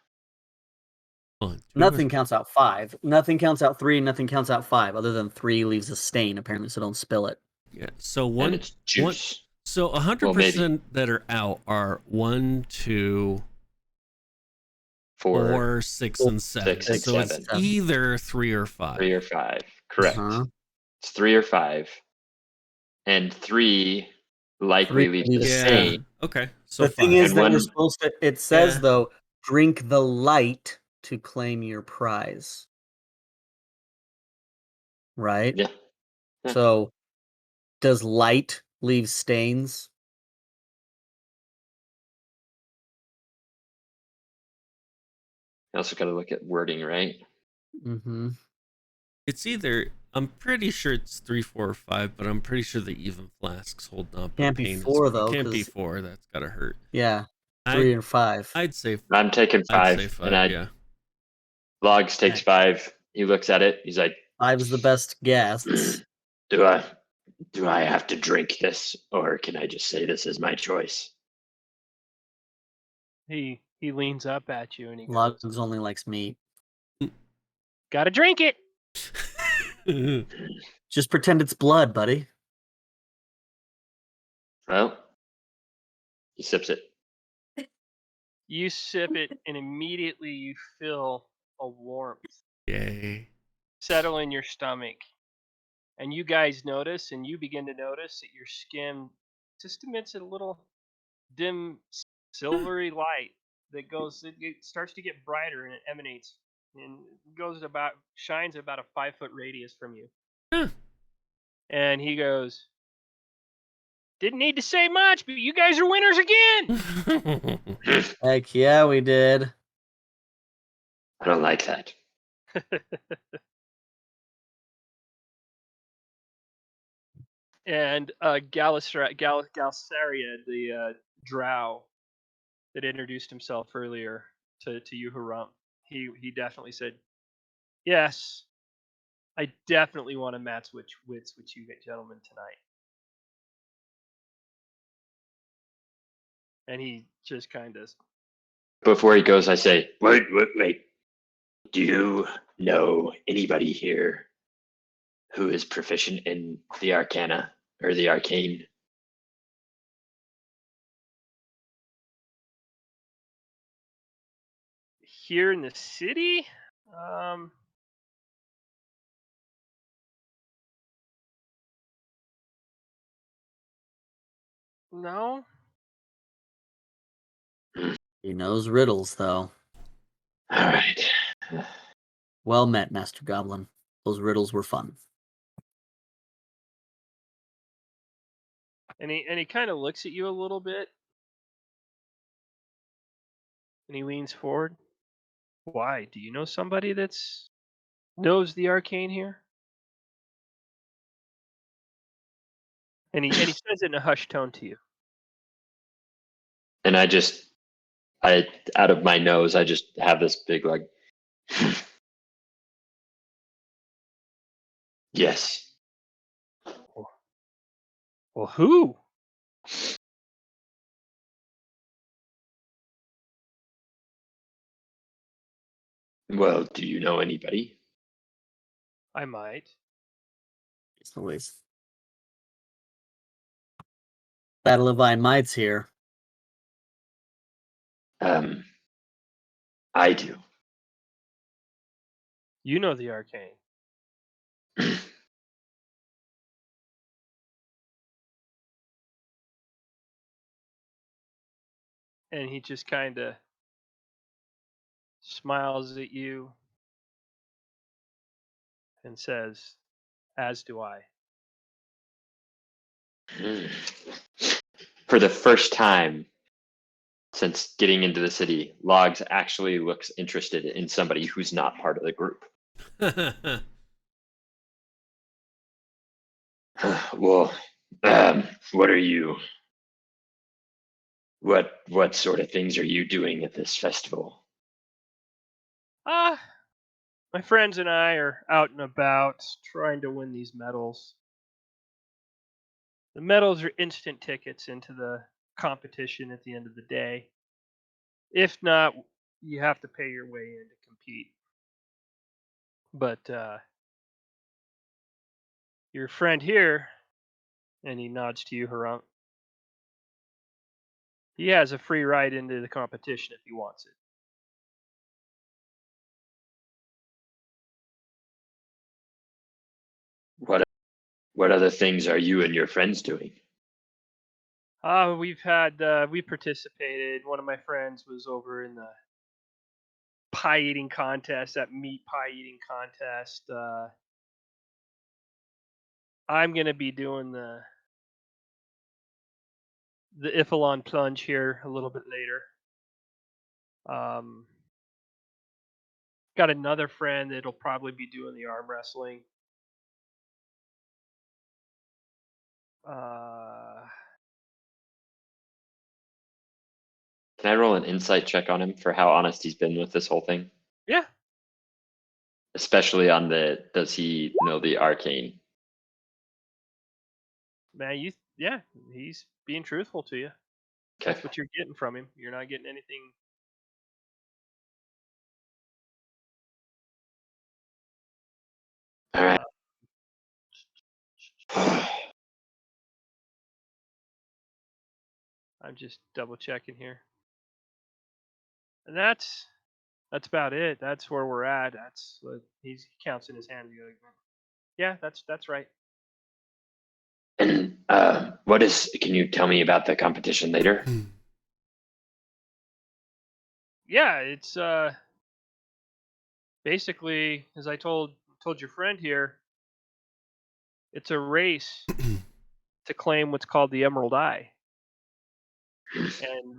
Hold on, Nothing counts out 5. Nothing counts out 3. Nothing counts out 5. Other than 3 leaves a stain, apparently, so don't spill it. Yeah. So And one. it's juice. So 100% that are out are 1, 2, 4, 6, and 7. 6 and So 7. it's either 3 or 5. 3 or 5. Correct. Uh-huh. It's 3 or 5. And 3 likely 3 leaves leaves the a stain. stain. Okay. So The 5. thing is And that one- we're supposed to, it says, Yeah. though, drink the light to claim your prize. Right? Yeah. Yeah. So, does light leave stains? You also got to look at wording, right? Mm-hmm. It's either. I'm pretty sure it's 3, 4, or 5, but I'm pretty sure the even flasks hold not. Can't be pain 4, is, though, Can't be 'cause- 4. That's gotta hurt. Yeah, 3 or 5. I'd say. I'm taking 5. I'd say 5. And Yeah. Logs takes Okay. 5. He looks at it. He's like, 5 is the best guess. do I have to drink this, or can I just say this is my choice? He leans up at you and he goes, Logs only likes meat. "Gotta drink it." Just pretend it's blood, buddy. Well, he sips it. You sip it, and immediately you feel a warmth Yay. settle in your stomach. And you guys notice, and you begin to notice that your skin just emits a little dim silvery light that goes, it starts to get brighter and it emanates and goes about, shines about a 5 foot radius from you. Huh. And he goes, didn't need to say much, but you guys are winners again. Heck yeah, we did. I don't like that. And Galsaria, the drow that introduced himself earlier to you, Haram, he definitely said, yes, I definitely want to match wits with you gentlemen tonight. And he just kind of, Before he goes, I say, wait. Do you know anybody here who is proficient in the arcana or the arcane? here in the city, um, no. He knows riddles, though. All right. Well met, Master Goblin. Those riddles were fun. And he kind of looks at you a little bit, and he leans forward. Why? Do you know somebody that's knows the arcane here? And he says it in a hushed tone to you. And I out of my nose, I just have this big like, yes. Well, who? Well, do you know anybody? I might. It's always Battle of Vine Mites here. I do. You know the arcane. And he just kind of smiles at you and says, as do I. For the first time since getting into the city, Logs actually looks interested in somebody who's not part of the group. Well, what are you? What sort of things are you doing at this festival? My friends and I are out and about trying to win these medals. The medals are instant tickets into the competition at the end of the day. If not, you have to pay your way in to compete. But your friend here, and he nods to you, Harunk, he has a free ride into the competition if he wants it. What other things are you and your friends doing? We participated. One of my friends was over in the pie eating contest, that meat pie eating contest. I'm gonna be doing the Iffalon plunge here a little bit later. Got another friend that'll probably be doing the arm wrestling. Can I roll an insight check on him for how honest he's been with this whole thing? Yeah. Especially on the does he know the arcane? Man, he's being truthful to you. Okay. That's what you're getting from him. You're not getting anything. All right. I'm just double checking here. And that's about it. That's where we're at. That's what he counts in his hand. Yeah, that's right. And can you tell me about the competition later? Yeah, it's basically, as I told your friend here, it's a race to claim what's called the Emerald Eye and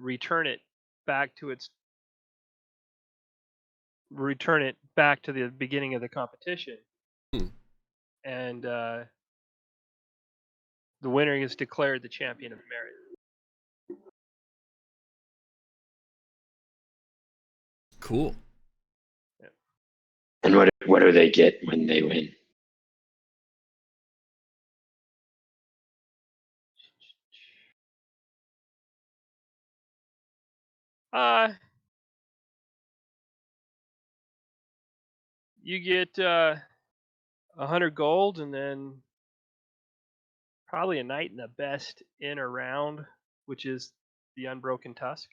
back to its return it back to the beginning of the competition. Hmm. And the winner is declared the champion of merit. Cool. And what do they get when they win? You get 100 gold, and then probably a night in the best inn around, which is the Unbroken Tusk.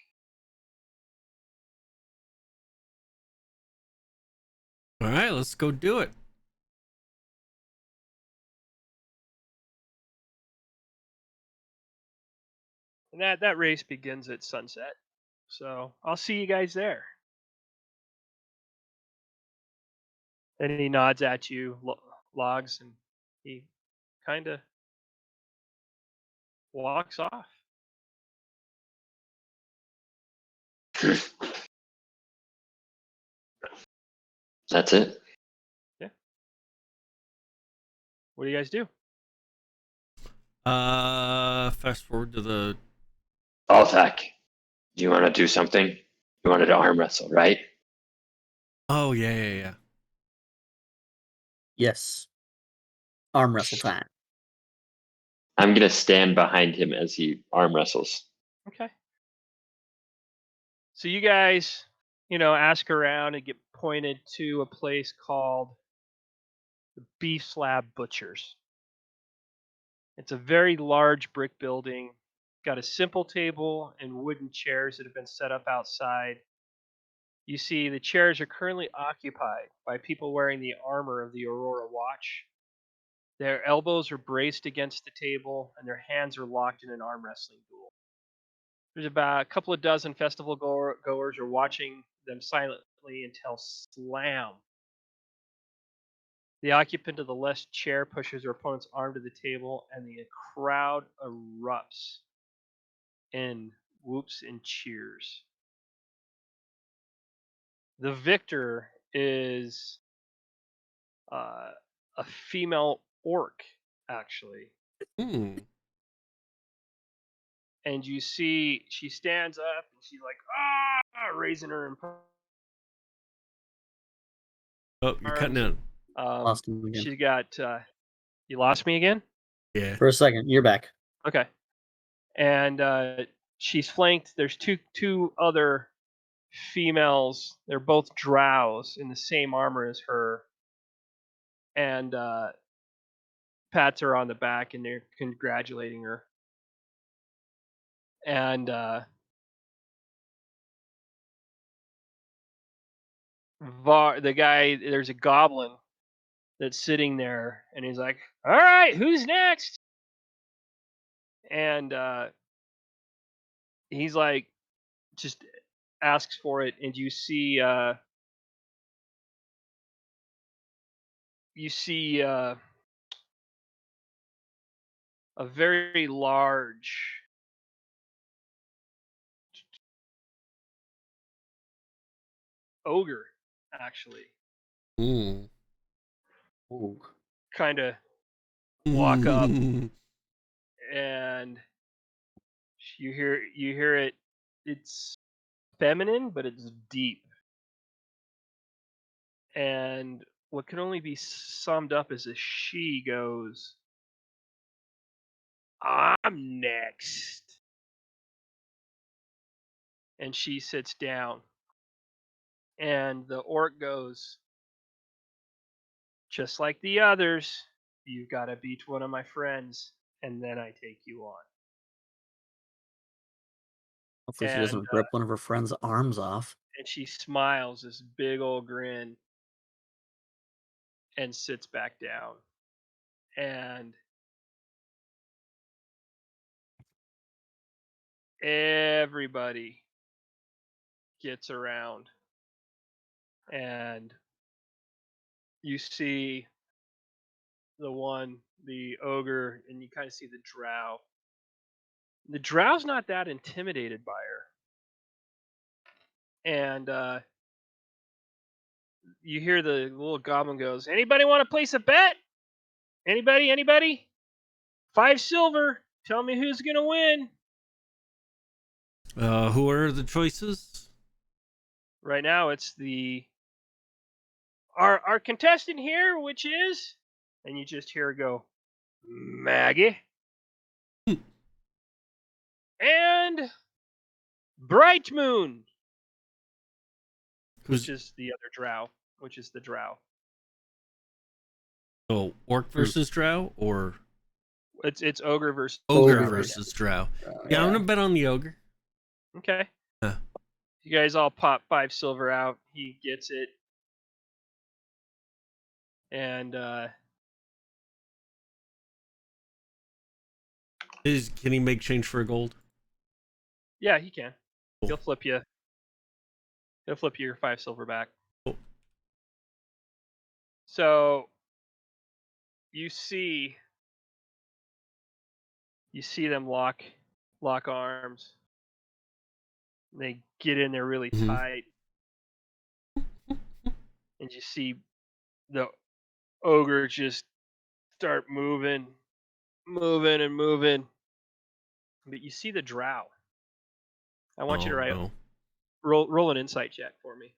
All right, let's go do it. And that race begins at sunset. So I'll see you guys there. And he nods at you, Logs, and he kind of walks off. That's it. Yeah. What do you guys do? Fast forward to the. Althak, do you want to do something? You wanted to arm wrestle, right? Oh yeah. Yes. Arm wrestle time. I'm gonna stand behind him as he arm wrestles. Okay. So you guys, ask around and get pointed to a place called the Beef Slab Butchers. It's a very large brick building. Got a simple table and wooden chairs that have been set up outside. You see the chairs are currently occupied by people wearing the armor of the Aurora Watch. Their elbows are braced against the table and their hands are locked in an arm wrestling duel. There's about a couple of dozen festival goers are watching them silently until slam. The occupant of the left chair pushes her opponent's arm to the table, and the crowd erupts in whoops and cheers. The victor is a female orc, actually. Hmm. And you see she stands up and she's like, raising her Oh, you're cutting arms. out. Lost him again. She got, you lost me again? Yeah. For a second, you're back. Okay. And she's flanked. There's two other females. They're both drows in the same armor as her. And pats her on the back and they're congratulating her. And the guy, there's a goblin that's sitting there and he's like, all right, who's next? And he's like, just asks for it. And you see a very large ogre, actually, Hmm. Ooh. kind of walk up, and you hear it. It's feminine, but it's deep, and what can only be summed up as a she goes, "I'm next," and she sits down, and the orc goes, "Just like the others, you've got to beat one of my friends, and then I take you on." Hopefully she and doesn't rip one of her friend's arms off. and she smiles this big old grin and sits back down. And everybody gets around, and you see the ogre, and you kind of see the drow. The drow's not that intimidated by her. And you hear the little goblin goes, "Anybody want to place a bet? Anybody? 5 silver. Tell me who's going to win." Who are the choices? Right now it's our contestant here, which is, and you just hear her go, "Maggie." And Bright Moon, which is the other drow, which is the drow. Oh, orc versus drow, or It's ogre versus ogre drow versus drow? Yeah. Yeah, I'm gonna bet on the ogre. Okay. Huh. You guys all pop 5 silver out. He gets it. And Can he make change for a gold? yeah, he can. Cool. He'll flip you your 5 silver back. Cool. So you see them lock arms. They get in there really Mhm. tight. And you see the ogre just start moving. But you see the drow. I want you to write No. roll an insight check for me.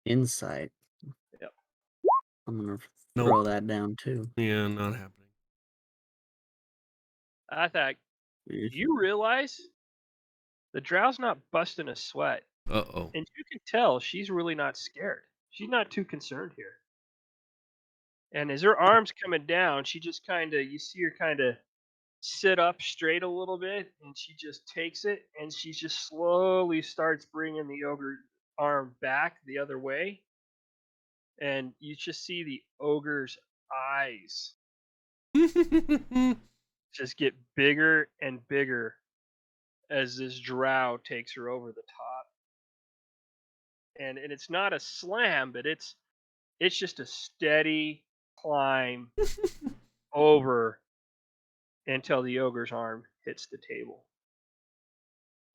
Insight. Yep. I'm gonna Nope. throw that down too. Yeah, not happening. I thought, you realize the drow's not busting a sweat. Uh-oh. And you can tell she's really not scared. She's not too concerned here. And as her arm's coming down, she just you see her kind of sit up straight a little bit, and she just takes it, and she just slowly starts bringing the ogre arm back the other way. And you just see the ogre's eyes just get bigger and bigger as this drow takes her over the top. And it's not a slam, but it's just a steady climb over until the ogre's arm hits the table.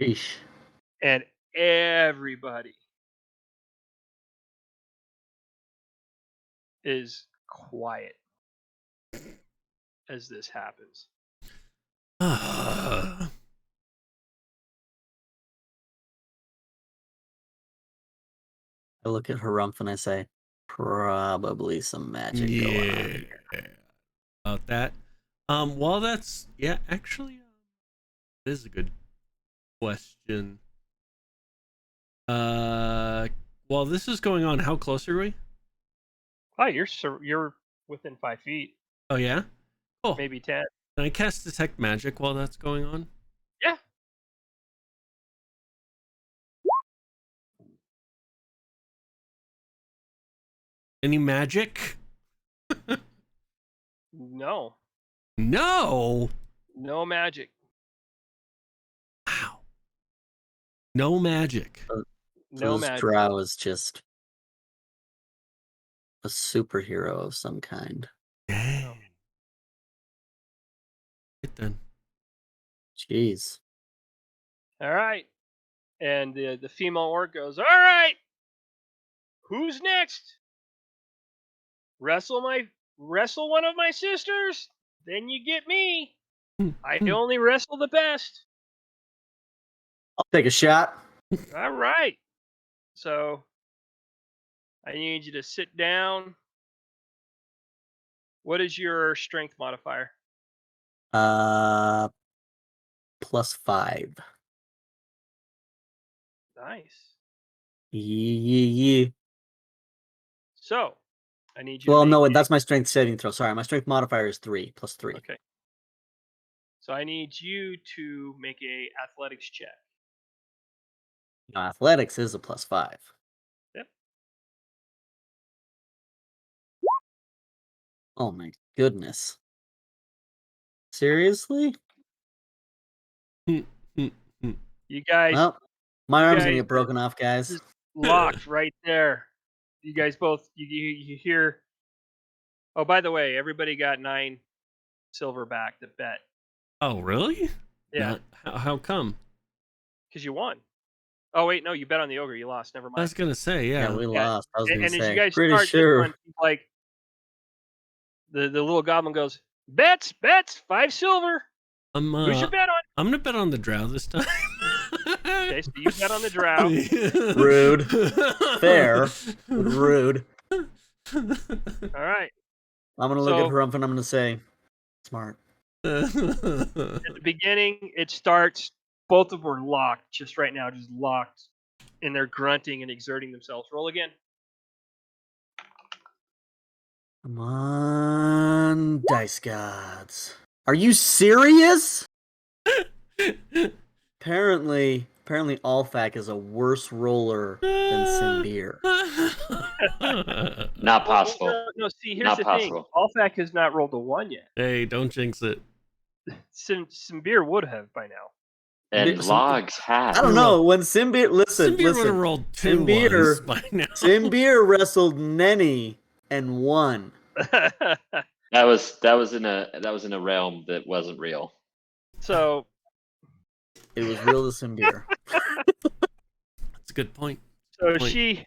Eesh. And everybody is quiet as this happens. I look at Harumph and I say, probably some magic going on here. About that. Well, that's actually, it is a good question. While this is going on, how close are we? Oh, you're within 5 feet, Oh yeah. Cool. maybe 10. Can I cast detect magic while that's going on? Yeah. Any magic? No. No. No magic. Wow. No magic. No this magic. drow is just a superhero of some kind. Dang. Right then. Jeez. All right. And the female orc goes, "All right. Who's next? Wrestle one of my sisters? Then you get me. I only wrestle the best." I'll take a shot. All right. So I need you to sit down. What is your strength modifier? +5. Nice. Yeah. So I need you Well, to make no, that's my strength saving throw. Sorry, my strength modifier is 3 +3. Okay. So I need you to make a athletics check. Now, athletics is a +5. Yep. Oh my goodness. Seriously? You guys, Well, my you arm's gonna guys get broken off, guys. just locked right there. You guys both you hear. Oh, by the way, everybody got 9 silver back to bet. Oh, really? Yeah, How come? because you won. Oh wait, no, you bet on the ogre. You lost. Never I mind. was gonna say, Yeah, yeah. we lost. I was gonna And as you say. guys Pretty start this sure. one, like the little goblin goes, bets, 5 silver. Who's your bet on? I'm gonna bet on the drow this time. Okay, so you bet on the drow. Rude. Fair, but rude. All right. I'm gonna look So- at Harumph and I'm gonna say, smart. At the beginning, it starts. Both of them are locked just right now, just locked, and they're grunting and exerting themselves. Roll again. Come on, dice gods. Are you serious? Apparently, Alfak is a worse roller than Simbir. Not possible. No, see, here's Not the possible. thing. Alfak has not rolled a 1 yet. Hey, don't jinx it. Simbir would have by now. And logs had. I don't know. When Simbir, listen, Simbir would have rolled 2 Simbir- ones by now. Simbir wrestled Nenny and won. That was in a realm that wasn't real. So It was real to Simbir. That's a good point. So Point.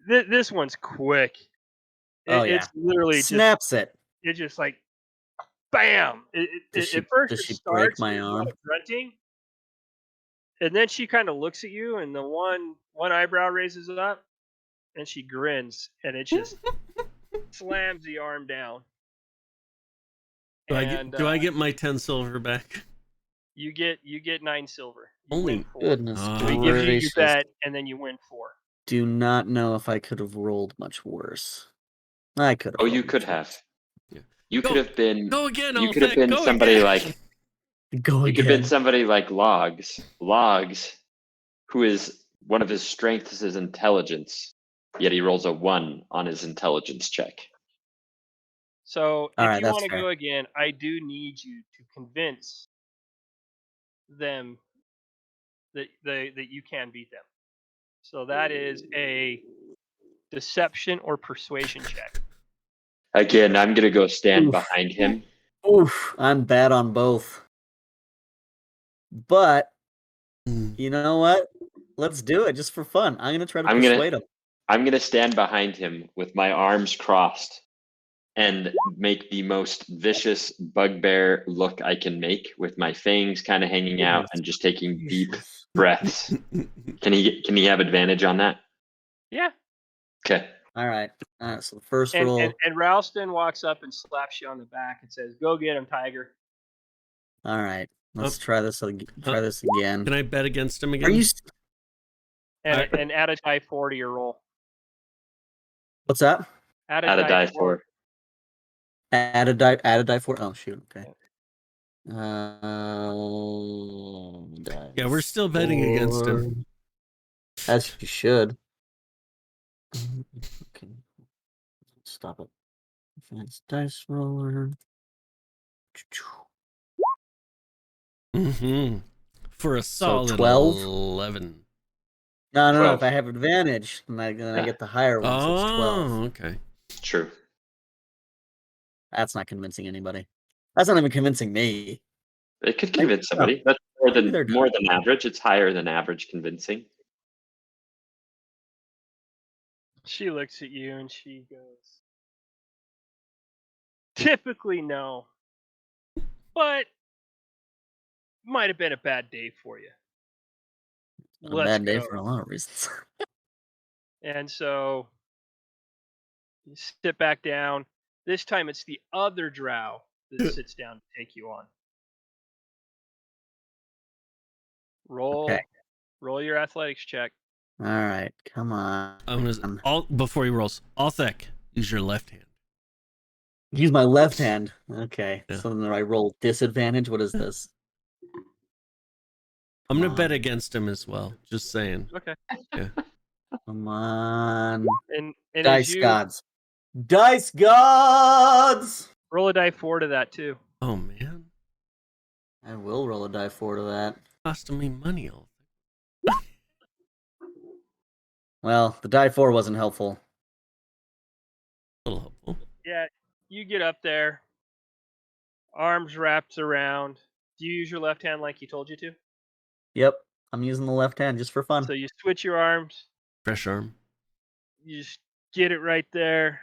this one's quick. Oh, yeah. It's literally Snaps it. it's just like, bam! Does At first she it break starts my with a lot arm? of grunting, and then she kind of looks at you, and the one eyebrow raises up, and she grins, and it just slams the arm down. Do I And get my 10 silver back? you get 9 silver. You Only- win 4. Goodness Oh. So he gives you your gracious. bet, and then you win 4. Do not know if I could have rolled much worse. I could have. Oh, rolled you much could worse. have. Yeah. You could have been. Go again, You could have Alfec, been go somebody again. like. Go You could have been again. somebody like Logs. Logs, who is one of his strengths is his intelligence, yet he rolls a 1 on his intelligence check. So All if right, you that's want to fair. go again, I do need you to convince them that you can beat them. So that is a deception or persuasion check. Again, I'm gonna go stand Oof. behind him. Oof, I'm bad on both. But Mm. you know what? Let's do it just for fun. I'm gonna try to I'm gonna- persuade him. I'm gonna stand behind him with my arms crossed and make the most vicious bugbear look I can make with my fangs kind of hanging out and just taking deep Jesus. breaths. Can he have advantage on that? Yeah. Okay. All right. So the first And, roll. and Ralston walks up and slaps you on the back and says, "Go get him, Tiger." All right. Let's Oh. try this. Try this again. Can I bet against him again? Are you? And add a die 4 to your roll. What's that? Add Add a die 4. Add a die. Add a die for. Oh shoot. Okay. Yeah, we're still betting against him. As you should. Okay. Stop it. Advanced dice roller. Mm-hmm. For a solid 12? 11. No. 12. If I have advantage, then I Yeah. get the higher one. So it's 12. Oh, okay. True. That's not convincing anybody. That's not even convincing me. It could convince no. somebody. That's more Maybe they're than average. It's higher than average convincing. She looks at you and she goes, "Typically, no. But might have been a bad day for you. A Let's bad day go." for a lot of reasons. And so you sit back down. This time it's the other drow that sits down to take you on. Roll Okay. roll your athletics check. All right. Come on. I'm gonna before he rolls. Althek, use your left hand. Use my left hand. Okay. Yeah. So then I roll disadvantage. What is this? I'm Come gonna bet on. against him as well. Just saying. Okay. Come on. And as Dice you gods. Dice gods! roll a die 4 to that too. Oh man, I will roll a die 4 to that. costing me money all. Well, the die 4 wasn't helpful. A little helpful. Yeah, you get up there, arms wrapped around. Do you use your left hand like he told you to? Yep. I'm using the left hand just for fun. So you switch your arms, Fresh arm. you just get it right there,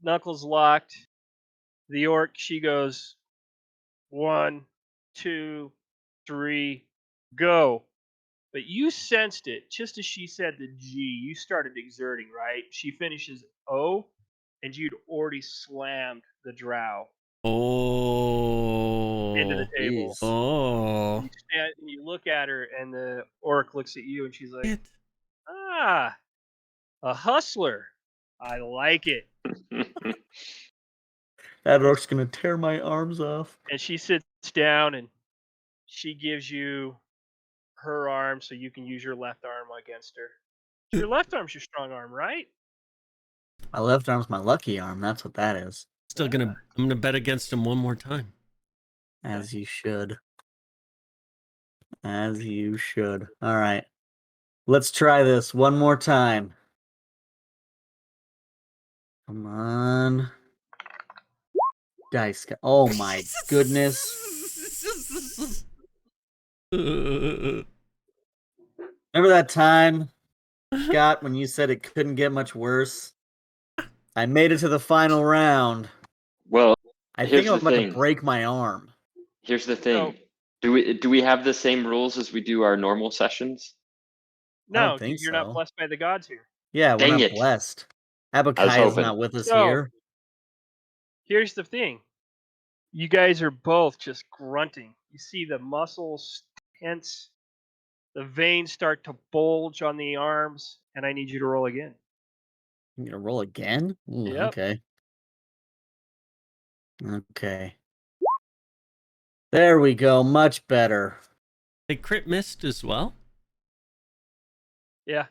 knuckles locked. The orc, she goes 1, 2, 3, go. But you sensed it just as she said the G. You started exerting, right? She finishes O, and you'd already slammed the drow into the Oh. table. Jeez. Oh. You stand and you look at her, and the orc looks at you, and she's like, It. "Ah, a hustler. I like it." That orc's gonna tear my arms off. And she sits down, and she gives you her arm so you can use your left arm against her. Your left arm's your strong arm, right? My left arm's my lucky arm. That's what that is. Still gonna. I'm gonna bet against him one more time. As you should. As you should. All right. Let's try this one more time. Come on. Dice. Oh my goodness. Remember that time, Scott, when you said it couldn't get much worse? I made it to the final round. Well, I here's think I'm the about to thing. break my arm. Here's the thing. Do we have the same rules as we do our normal sessions? I don't No, think you're not so. blessed by the gods here. Yeah, we're Dang not it. blessed. I was Abakai is hoping. not with us So- here. Here's the thing. You guys are both just grunting. You see the muscles tense, the veins start to bulge on the arms, and I need you to roll again. I'm gonna roll again? Ooh, Yep. okay. Okay. There we go. Much better. They crit missed as well. Yeah.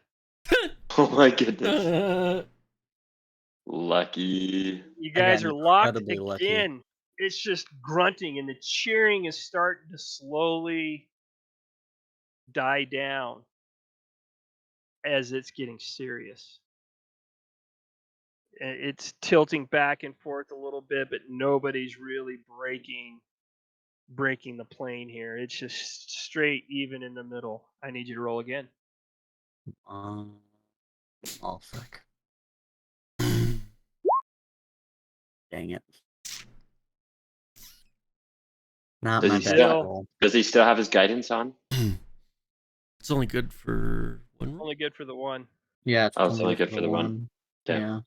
Oh my goodness. Lucky. You guys got are locked incredibly lucky. again. It's just grunting, and the cheering is starting to slowly die down as it's getting serious. It's tilting back and forth a little bit, but nobody's really breaking the plane here. It's just straight even in the middle. I need you to roll again. All sec. Dang it. Not Does my he best still- roll. Does he still have his guidance on? It's only good for one roll. Only good for the one. Yeah, it's Oh, it's only good for the one. Okay. Yeah.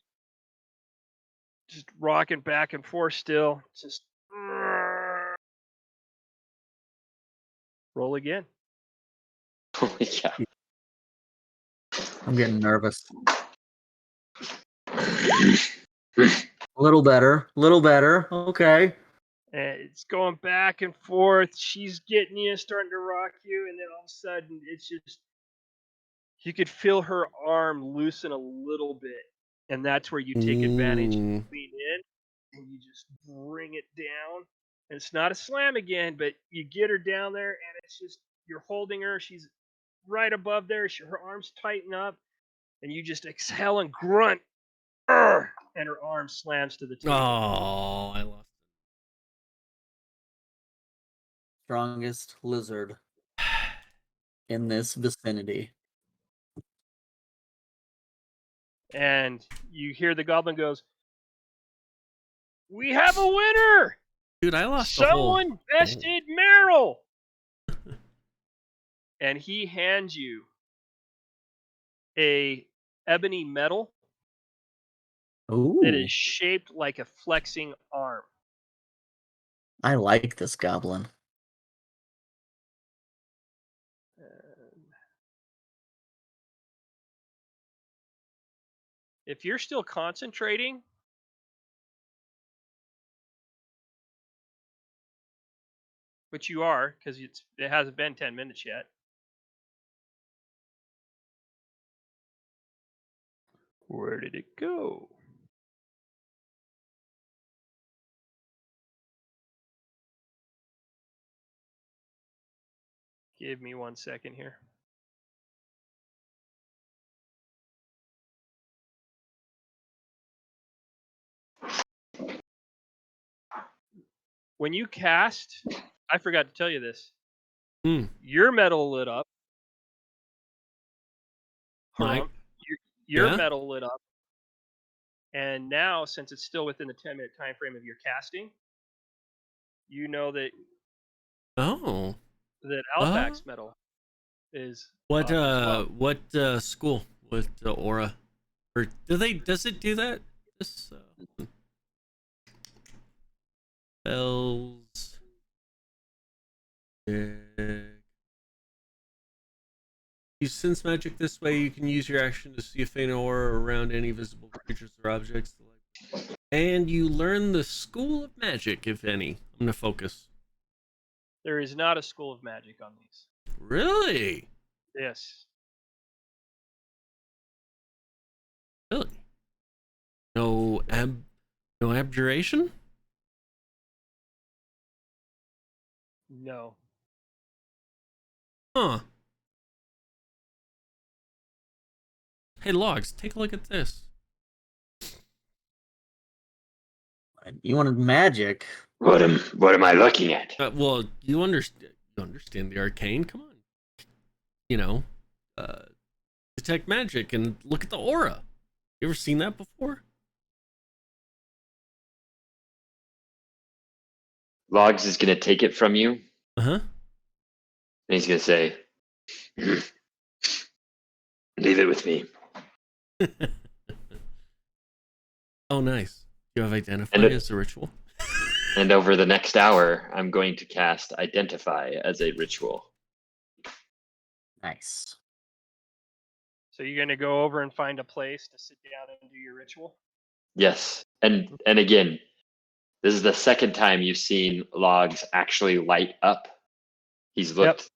Just rocking back and forth still. Just roll again. Holy cow. I'm getting nervous. A little better. Little better. Okay. And it's going back and forth. She's getting you, starting to rock you, and then all of a sudden, it's just you could feel her arm loosen a little bit, and that's where you take advantage and Ooh. lean in, and you just bring it down. And it's not a slam again, but you get her down there, and it's just you're holding her. She's right above there. Her arms tighten up, and you just exhale and grunt, "Urgh," and her arm slams to the table. Oh, I lost. Strongest lizard in this vicinity. And you hear the goblin goes, "We have a winner! Dude, I lost the whole. Someone bested Meryl!" And he hands you a ebony medal Ooh. that is shaped like a flexing arm. I like this goblin. If you're still concentrating, which you are because it hasn't been 10 minutes yet. Where did it go? Give me 1 second here. When you cast, I forgot to tell you this. Hmm. Your metal lit up. Mike? Harump, your Yeah? metal lit up. And now, since it's still within the 10-minute time frame of your casting, you know that Oh. Alphac's metal is What up as well. school? What aura? Or does it do that? This spells. You sense magic this way, you can use your action to see a faint aura around any visible creatures or objects. And you learn the school of magic, if any. I'm gonna focus. There is not a school of magic on these. Really? Yes. Really? No abjuration? No. Huh. Hey, Logs, take a look at this. You wanted magic. What am I looking at? Well, you understand the arcane. Come on. You know, detect magic and look at the aura. You ever seen that before? Logs is gonna take it from you, Uh-huh. and he's gonna say, "Leave it with me." Oh, nice. You have identify And as a ritual. And over the next hour, I'm going to cast Identify as a ritual. Nice. So you're going to go over and find a place to sit down and do your ritual? Yes. And again, this is the second time you've seen Logs actually light up. He's looked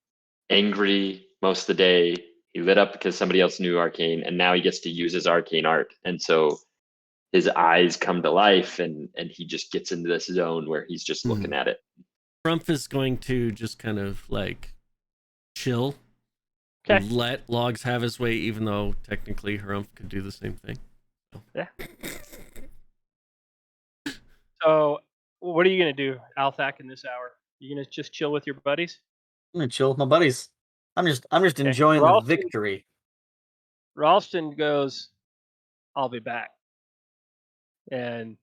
angry most of the day. He lit up because somebody else knew arcane, and now he gets to use his arcane art. And so his eyes come to life, and he just gets into this zone where he's just looking at it. Rumpf is going to just kind of like chill. Okay. And let Logs have his way, even though technically Harumph could do the same thing. So. Yeah. So, what are you going to do, Althac, in this hour? You going to just chill with your buddies? I'm gonna chill with my buddies. I'm just enjoying the victory. Ralston goes, "I'll be back," and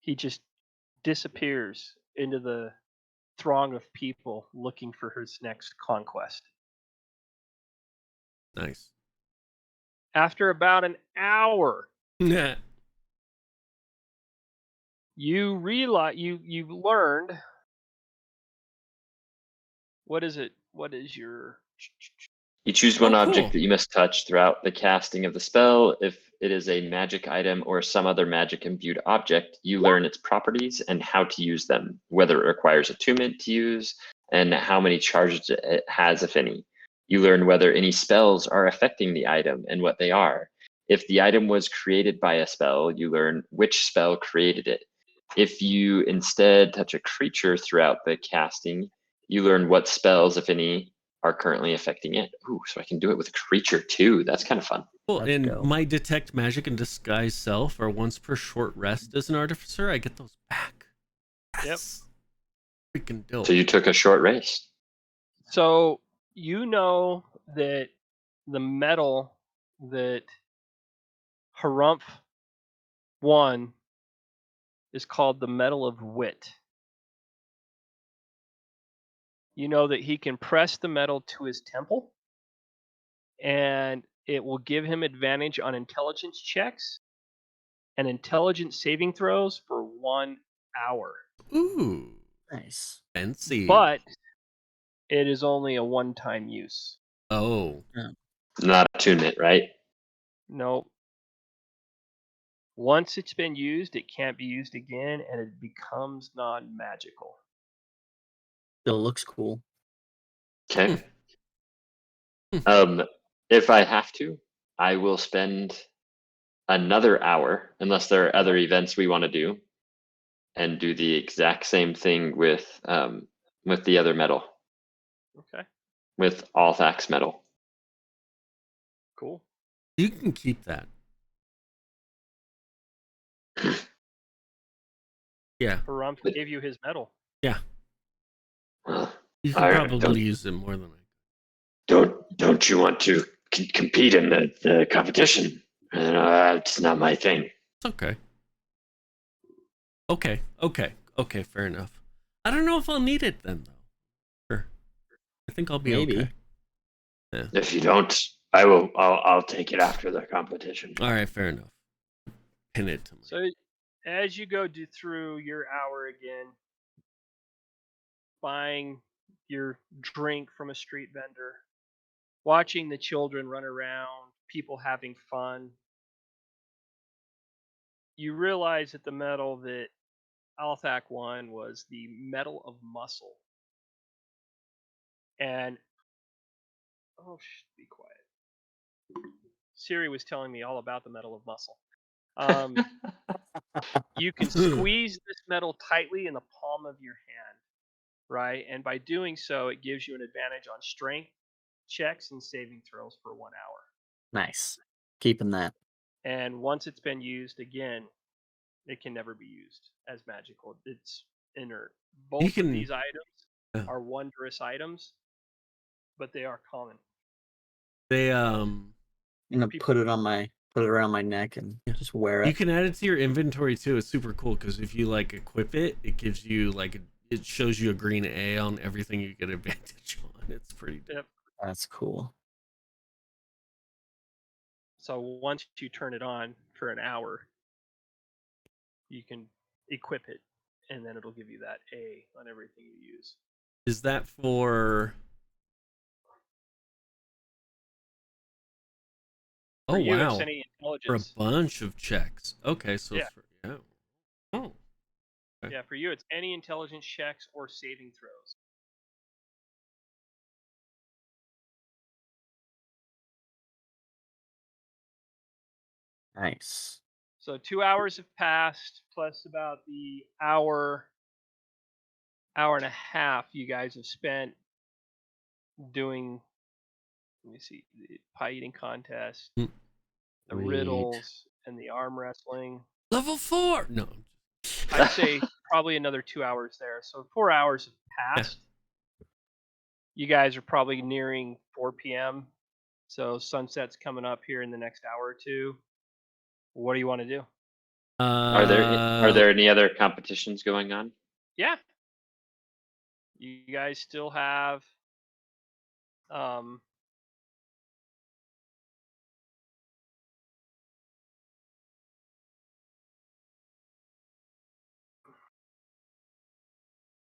he just disappears into the throng of people looking for his next conquest. Nice. After about an hour, Yeah. you realize you've learned. What is it? What is your? You choose one object cool. that you must touch throughout the casting of the spell. If it is a magic item or some other magic imbued object, you learn its properties and how to use them, whether it requires attunement to use, and how many charges it has, if any. You learn whether any spells are affecting the item and what they are. If the item was created by a spell, you learn which spell created it. If you instead touch a creature throughout the casting, you learn what spells, if any, are currently affecting it. Ooh, so I can do it with a creature too. That's kind of fun. Well, and my detect magic and disguise self are once per short rest as an artificer. I get those back. Yes. Yep. Freaking dope. So you took a short rest. So you know that the metal that Harumph won is called the Metal of Wit. You know that he can press the metal to his temple, and it will give him advantage on intelligence checks and intelligence saving throws for 1 hour. Ooh. Nice. Fancy. But it is only a one-time use. Oh. Not attunement, right? No. Once it's been used, it can't be used again, and it becomes non-magical. Still looks cool. Okay. Hmm. If I have to, I will spend another hour, unless there are other events we want to do, and do the exact same thing with the other metal, Okay, with Althax metal. cool. You can keep that. Yeah. Haram gave you his medal. Yeah. Well, You can I probably use it more than I don't you want to compete in the competition? It's not my thing. It's okay. Okay, fair enough. I don't know if I'll need it then, though. Sure. I think I'll be Maybe. okay. Yeah. If you don't, I'll take it after the competition. All right, fair enough. Pin it to me. So as you go through your hour again, buying your drink from a street vendor, watching the children run around, people having fun, you realize that the metal that Althak won was the Medal of Muscle. And be quiet. Siri was telling me all about the Medal of Muscle. You can squeeze this metal tightly in the palm of your hand, right? And by doing so, it gives you an advantage on strength checks and saving throws for 1 hour. Nice. Keeping that. And once it's been used again, it can never be used as magical. It's inert. Both of these items are wondrous items, but they are common. They I'm gonna put it around my neck and just wear it. You can add it to your inventory too. It's super cool because if you like equip it, it gives you it shows you a green A on everything you get advantage on. It's pretty dope. Yep. That's cool. So once you turn it on for an hour, you can equip it, and then it'll give you that A on everything you use. Is that for? For you, wow! it's any For a intelligence. bunch of checks. Okay, so Yeah. Oh. Okay. Yeah, for you, it's any intelligence checks or saving throws. Nice. So 2 hours have passed, plus about the hour and a half you guys have spent doing. Let me see, the pie eating contest, the Sweet. riddles, and the arm wrestling. Level 4. No. I'd say probably another 2 hours there. So 4 hours have passed. Yeah. You guys are probably nearing 4 p.m. So sunset's coming up here in the next hour or two. What do you want to do? Are there any other competitions going on? Yeah. You guys still have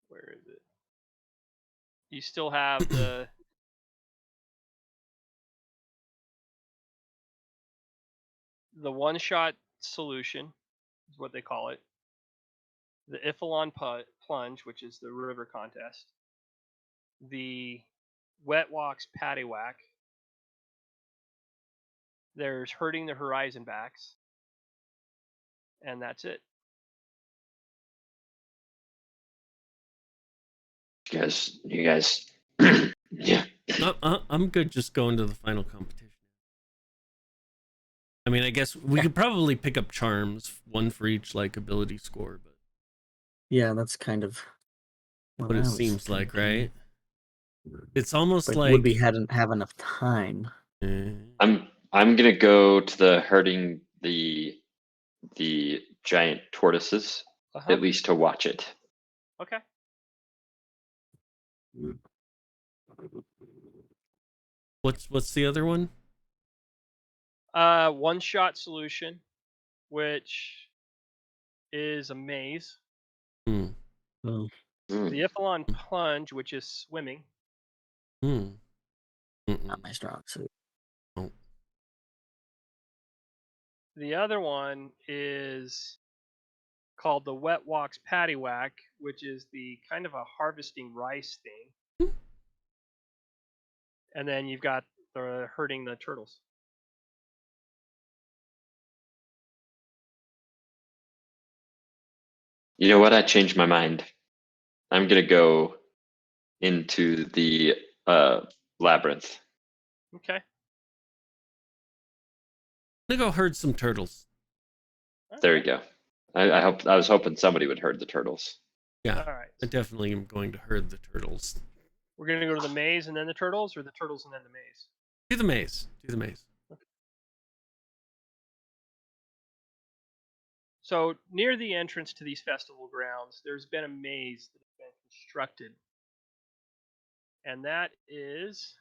where is it? You still have the one-shot solution is what they call it. The Iffalon plunge, which is the river contest. The Wet Walks Patty Whack. There's Hurting the Horizon Backs. And that's it. You guys, yeah. I'm good just going to the final competition. I mean, I guess we could probably pick up charms, one for each ability score, but yeah, that's kind of what it seems like, right? It's almost like would we hadn't have enough time. I'm gonna go to the hurting the giant tortoises, at least to watch it. Okay. What's the other one? One-shot solution, which is a maze. Oh. The Iffalon plunge, which is swimming. Not my strong suit. Oh. The other one is called the Wet Walks Paddywhack, which is the kind of a harvesting rice thing. And then you've got the herding the turtles. You know what? I changed my mind. I'm gonna go into the labyrinth. Okay. I'm gonna go herd some turtles. There you go. I was hoping somebody would herd the turtles. Yeah, All right. I definitely am going to herd the turtles. We're going to go to the maze and then the turtles, or the turtles and then the maze? Do the maze. Do the maze. So near the entrance to these festival grounds, there's been a maze that has been constructed. And that is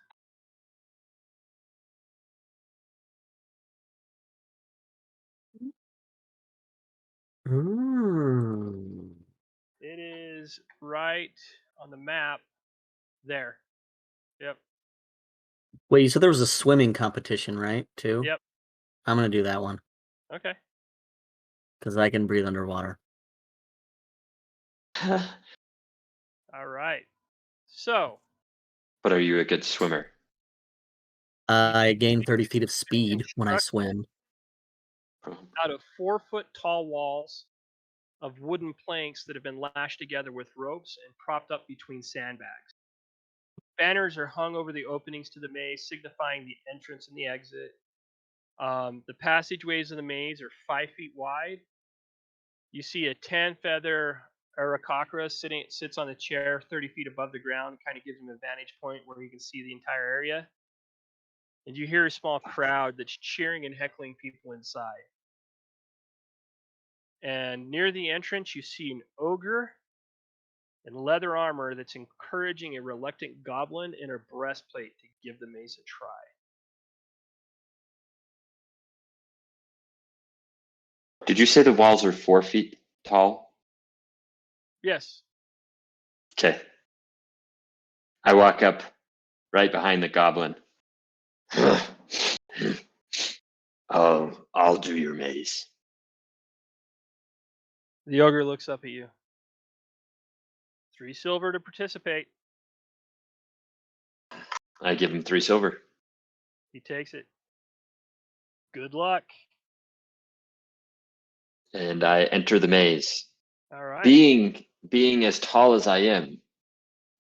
it is right on the map there. Yep. Wait, you said there was a swimming competition, right? Too? Yep. I'm gonna do that one Okay. because I can breathe underwater. All right. So But are you a good swimmer? I gain 30 feet of speed when I construct swim. out of 4-foot tall walls of wooden planks that have been lashed together with ropes and propped up between sandbags. Banners are hung over the openings to the maze, signifying the entrance and the exit. The passageways of the maze are 5 feet wide. You see a 10-feather Aarakocra sits on a chair 30 feet above the ground, kind of gives him a vantage point where he can see the entire area. And you hear a small crowd that's cheering and heckling people inside. And near the entrance, you see an ogre in leather armor that's encouraging a reluctant goblin in her breastplate to give the maze a try. Did you say the walls are 4 feet tall? Yes. Okay. I walk up right behind the goblin. I'll do your maze. The ogre looks up at you. 3 silver to participate. I give him 3 silver. He takes it. Good luck. And I enter the maze. All right. Being as tall as I am,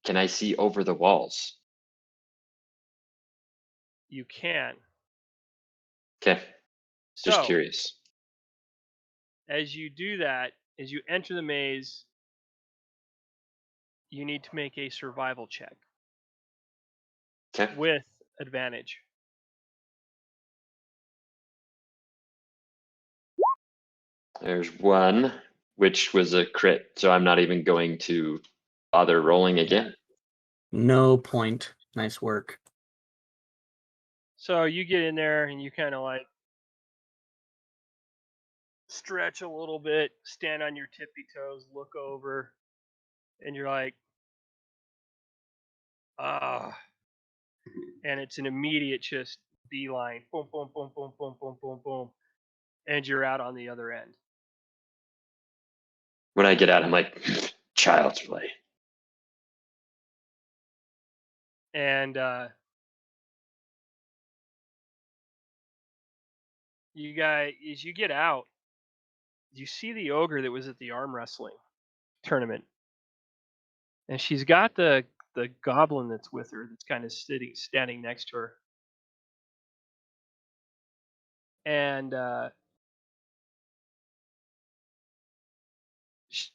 can I see over the walls? You can. Okay. Just So, curious. as you do that, as you enter the maze, you need to make a survival check Okay. with advantage. There's one, which was a crit, so I'm not even going to bother rolling again. No point. Nice work. So you get in there and you kind of like stretch a little bit, stand on your tippy toes, look over, and you're like, ah. And it's an immediate just beeline. Boom, boom, boom, boom, boom, boom, boom, boom. And you're out on the other end. When I get out, I'm like, child's play. And you guys, as you get out, you see the ogre that was at the arm wrestling tournament. And she's got the goblin that's with her that's kind of standing next to her. And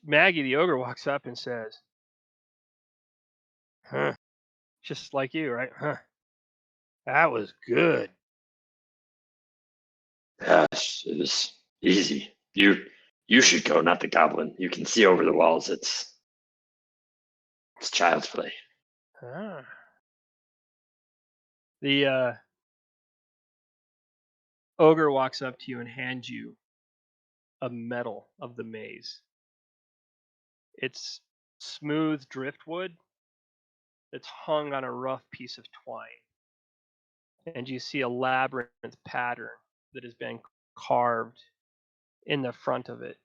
Maggie the ogre walks up and says, huh, just like you, right? Huh, that was good. Gosh, it was easy. You should go, not the goblin. You can see over the walls. It's child's play. Huh. The ogre walks up to you and hands you a medal of the maze. It's smooth driftwood that's hung on a rough piece of twine. And you see a labyrinth pattern that has been carved in the front of it.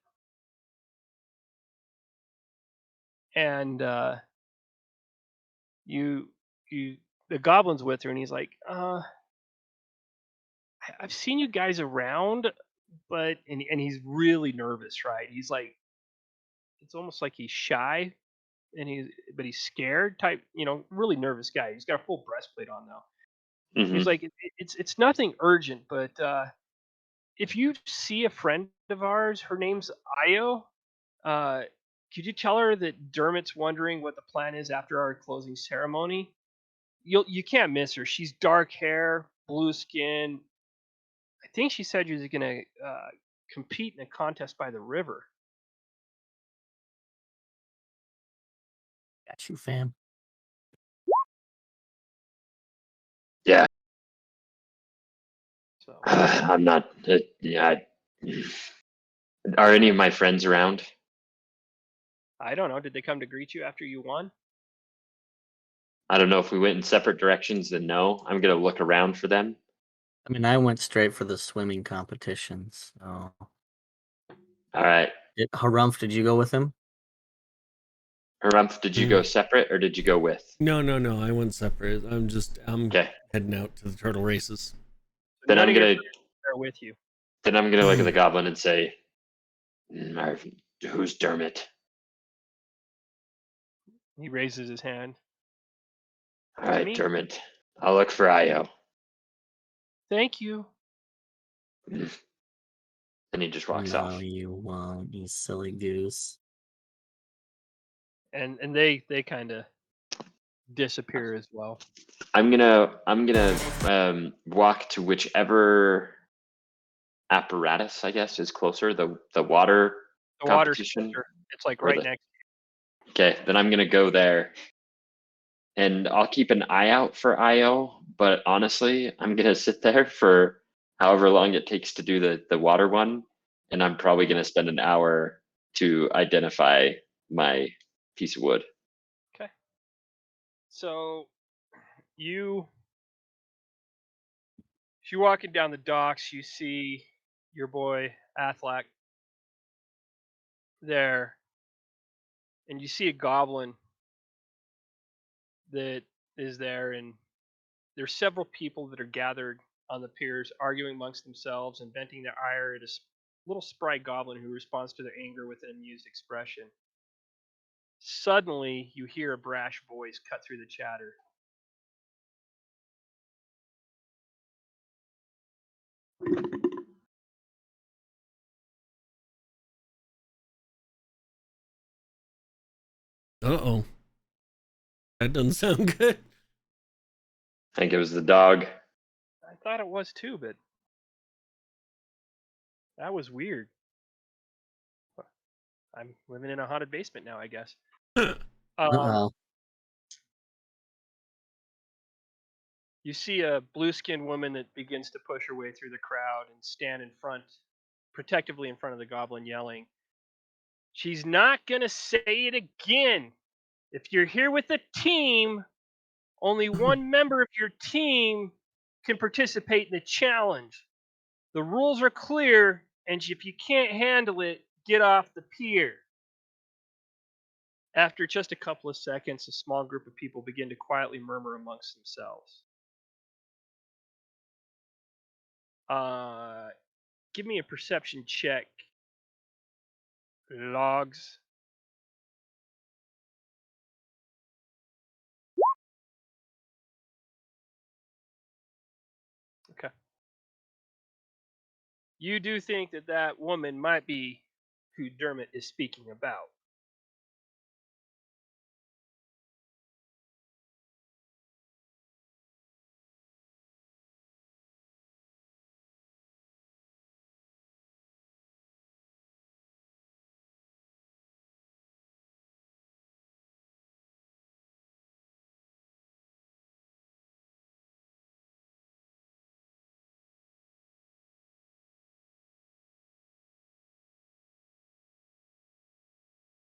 and you the goblin's with her, and he's like, I've seen you guys around, but and he's really nervous, right? He's like, it's almost like he's shy, and he's scared type, really nervous guy. He's got a full breastplate on now. He's Hmm. like, it's nothing urgent, but if you see a friend of ours, her name's Io. Uh, could you tell her that Dermot's wondering what the plan is after our closing ceremony? You can't miss her. She's dark hair, blue skin. I think she said she was gonna compete in a contest by the river. Got you, fam. Yeah, So I'm not. Yeah. Are any of my friends around? I don't know. Did they come to greet you after you won? I don't know if we went in separate directions. Then no, I'm gonna look around for them. I mean, I went straight for the swimming competition. So, All right, Harumph, did you go with him? Harumph, did you go separate or did you go with? No, I went separate. I'm Okay, heading out to the turtle races. then None I'm of your gonna friends are there with you. look at the goblin and say, "Who's Dermot?" He raises his hand. All It's right, me. Dermot. I'll look for Io. Thank you. And he just walks No, off. you won't, you silly goose. And they kind of disappear as well. I'm gonna walk to whichever apparatus I guess is closer. The water The water's competition closer. It's like or right the next. okay. Then I'm gonna go there and I'll keep an eye out for Io. But honestly, I'm gonna sit there for however long it takes to do the water one, and I'm probably gonna spend an hour to identify my piece of wood. Okay. So you as you're walking down the docks, you see your boy Athlak there, and you see a goblin that is there, and there's several people that are gathered on the piers, arguing amongst themselves and venting their ire at a little spry goblin who responds to their anger with an amused expression. Suddenly, you hear a brash voice cut through the chatter. Uh-oh. That doesn't sound good. I think it was the dog. I thought it was too, but that was weird. I'm living in a haunted basement now, I guess. Uh-oh. You see a blue skinned woman that begins to push her way through the crowd and stand in front, protectively in front of the goblin, yelling, "She's not going to say it again. If you're here with a team, only one member of your team can participate in the challenge. The rules are clear, and if you can't handle it, get off the pier." After just a couple of seconds, a small group of people begin to quietly murmur amongst themselves. Uh, Give me a perception check. Logs. Okay. You do think that that woman might be who Dermot is speaking about.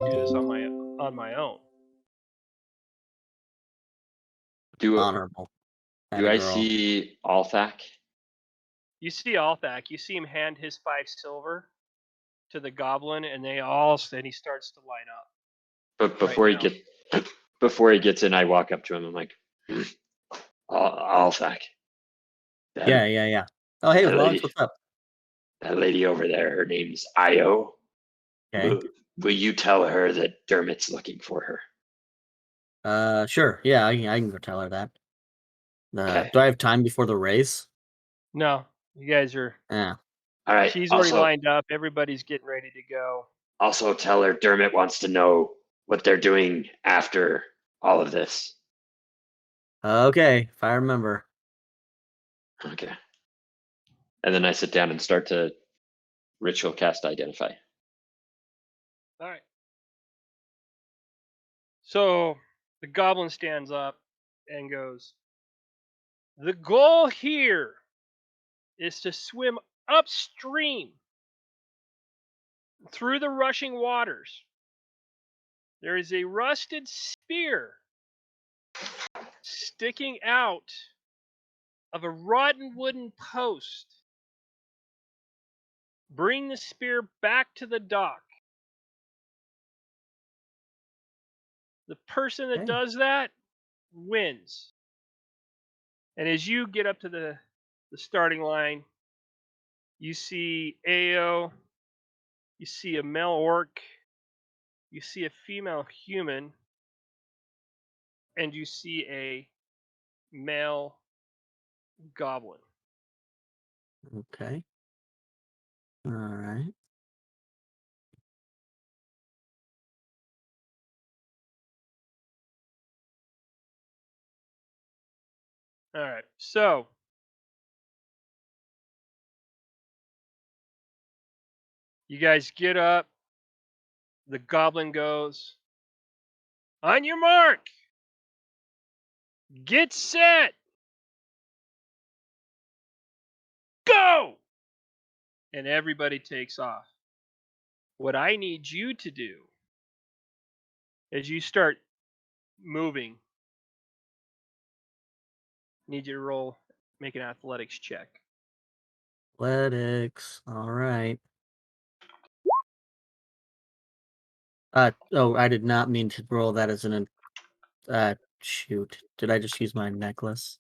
Do this on my own. Do Honorable. Had do a I girl. see Althak? You see Althak. You see him hand his 5 silver to the goblin, and they all. And he starts to line up. But before now. before he gets in, I walk up to him. I'm like, Althak. Yeah. Oh, hey, That Logs, lady, what's up? that lady over there, her name's Io. Okay. Will you tell her that Dermot's looking for her? Sure. Yeah, I can go tell her that. Okay. Do I have time before the race? No, you guys are. Yeah. All right. She's already lined up. Everybody's getting ready to go. Also tell her Dermot wants to know what they're doing after all of this. Okay, if I remember. Okay. And then I sit down and start to ritual cast Identify. All right. So the goblin stands up and goes, "The goal here is to swim upstream through the rushing waters. There is a rusted spear sticking out of a rotten wooden post. Bring the spear back to the dock. The person that Okay. does that wins." And as you get up to the starting line, you see Ao, you see a male orc, you see a female human, and you see a male goblin. Okay. All right. All right. So you guys get up. The goblin goes, "On your mark. Get set. Go!" And everybody takes off. What I need you to do as you start moving, need you to make an athletics check. Athletics. All right. Oh, I did not mean to roll that as an. Shoot. Did I just use my necklace?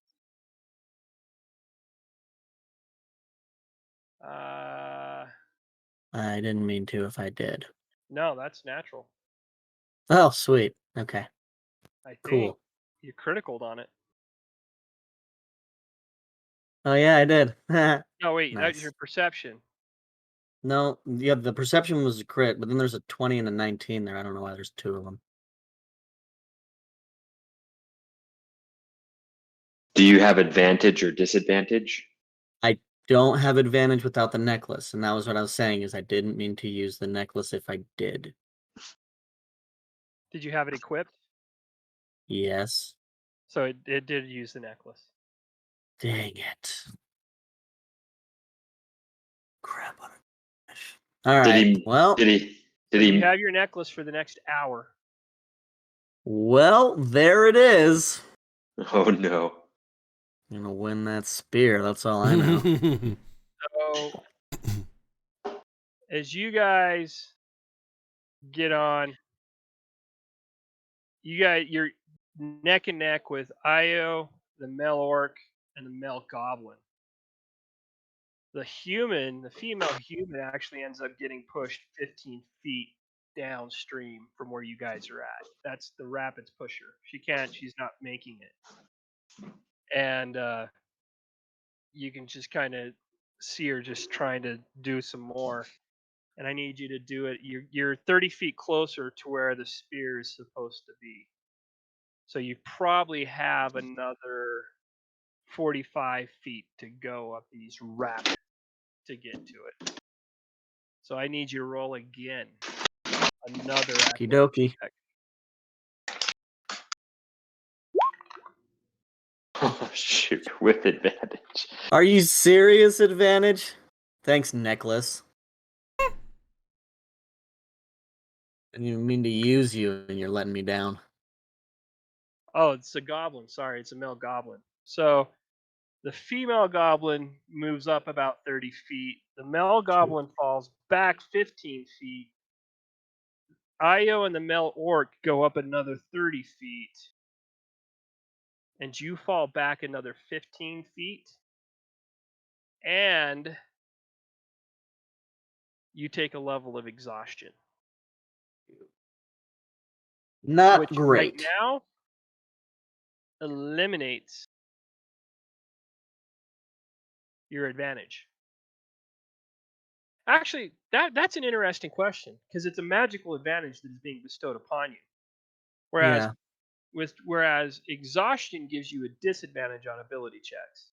I didn't mean to if I did. No, that's natural. Oh, sweet. Okay. I think Cool. you criticaled on it. Oh, yeah, I did. No, wait, that was Nice. your perception. No, yeah, the perception was a crit, but then there's a 20 and a 19 there. I don't know why there's two of them. Do you have advantage or disadvantage? I don't have advantage without the necklace, and that was what I was saying, is I didn't mean to use the necklace if I did. Did you have it equipped? Yes. So it did use the necklace. Dang it. Crap on it. All right. Well, Did So you he? have your necklace for the next hour. there it is. Oh no. I'm gonna win that spear. That's all I know. So as you guys get on, you're neck and neck with Io, the male orc, and the male goblin. The female human actually ends up getting pushed 15 feet downstream from where you guys are at. That's the rapids pusher. She's not making it. And you can just kind of see her just trying to do some more. And I need you to do it. You're 30 feet closer to where the spear is supposed to be. So you probably have another 45 feet to go up these rapids to get to it. So I need you to roll again. Another Okie dokie. check. Oh shoot, with advantage. Are you serious, advantage? Thanks, necklace. I didn't even mean to use you, and you're letting me down. Oh, it's a goblin. Sorry, it's a male goblin. So the female goblin moves up about 30 feet. The male goblin falls back 15 feet. Io and the male orc go up another 30 feet, and you fall back another 15 feet, and you take a level of exhaustion, Not which right great. now eliminates your advantage. Actually, that's an interesting question because it's a magical advantage that is being bestowed upon you. Whereas Yeah. whereas exhaustion gives you a disadvantage on ability checks.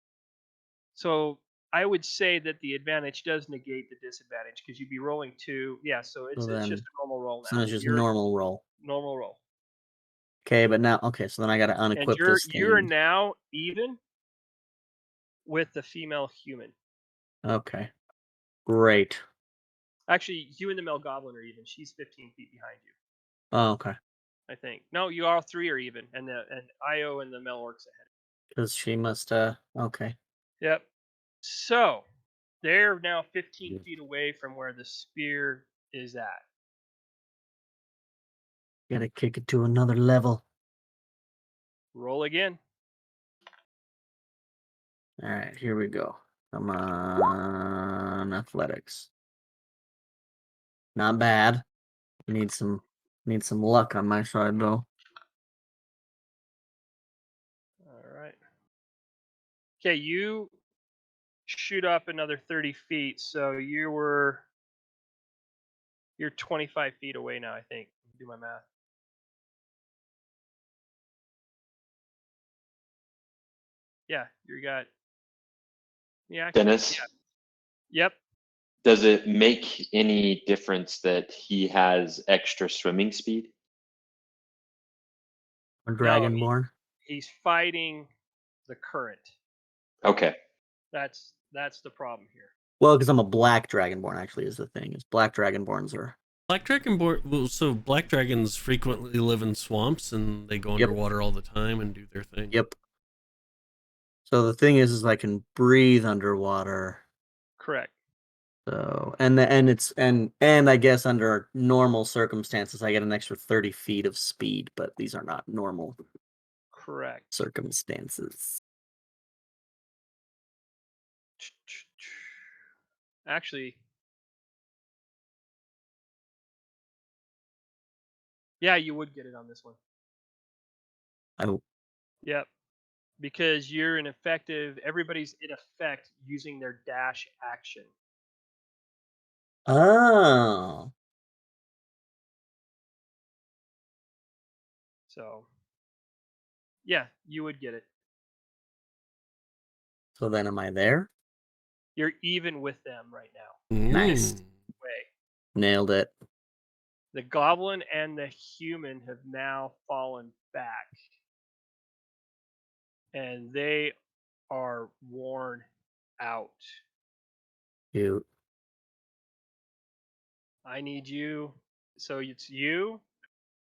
So I would say that the advantage does negate the disadvantage because you'd be rolling 2. Yeah, so So it's just then, a normal roll so now. it's just You're normal roll. normal roll. Okay, but now, okay, so then I got to And unequip you're this you're thing. now even with the female human. Okay, great. Actually, you and the male goblin are even. She's 15 feet behind you, Oh, okay, I think. No, you all three are even, and Io and the male orcs ahead. because she must. Okay. Yep. So they're now 15 feet away from where the spear is at. Gotta kick it to another level. Roll again. All right, here we go. Come on, athletics. Not bad. Need some luck on my side though. All right. Okay, you shoot up another 30 feet, so you're 25 feet away now, I think. Do my math. Yeah, you got. Yeah, actually, Dennis, yeah. Yep. does it make any difference that he has extra swimming speed? Or No, Dragonborn. he's fighting the current. Okay. That's the problem here. Well, because I'm a black Dragonborn. Actually, is the thing. Is black Dragonborns are. Black dragonborn. Well, so black dragons frequently live in swamps and they go Yep. underwater all the time and do their thing. Yep. So the thing is I can breathe underwater. Correct. So and I guess under normal circumstances I get an extra 30 feet of speed, but these are not normal Correct. circumstances. Actually, yeah, you would get it on this one. Oh, Yep. Because you're everybody's in effect using their dash action. oh, So, yeah, you would get it. so then am I there? You're even with them right now. Nice. Way. Nailed it. The goblin and the human have now fallen back. And they are worn out. Cute. I need you. So it's you,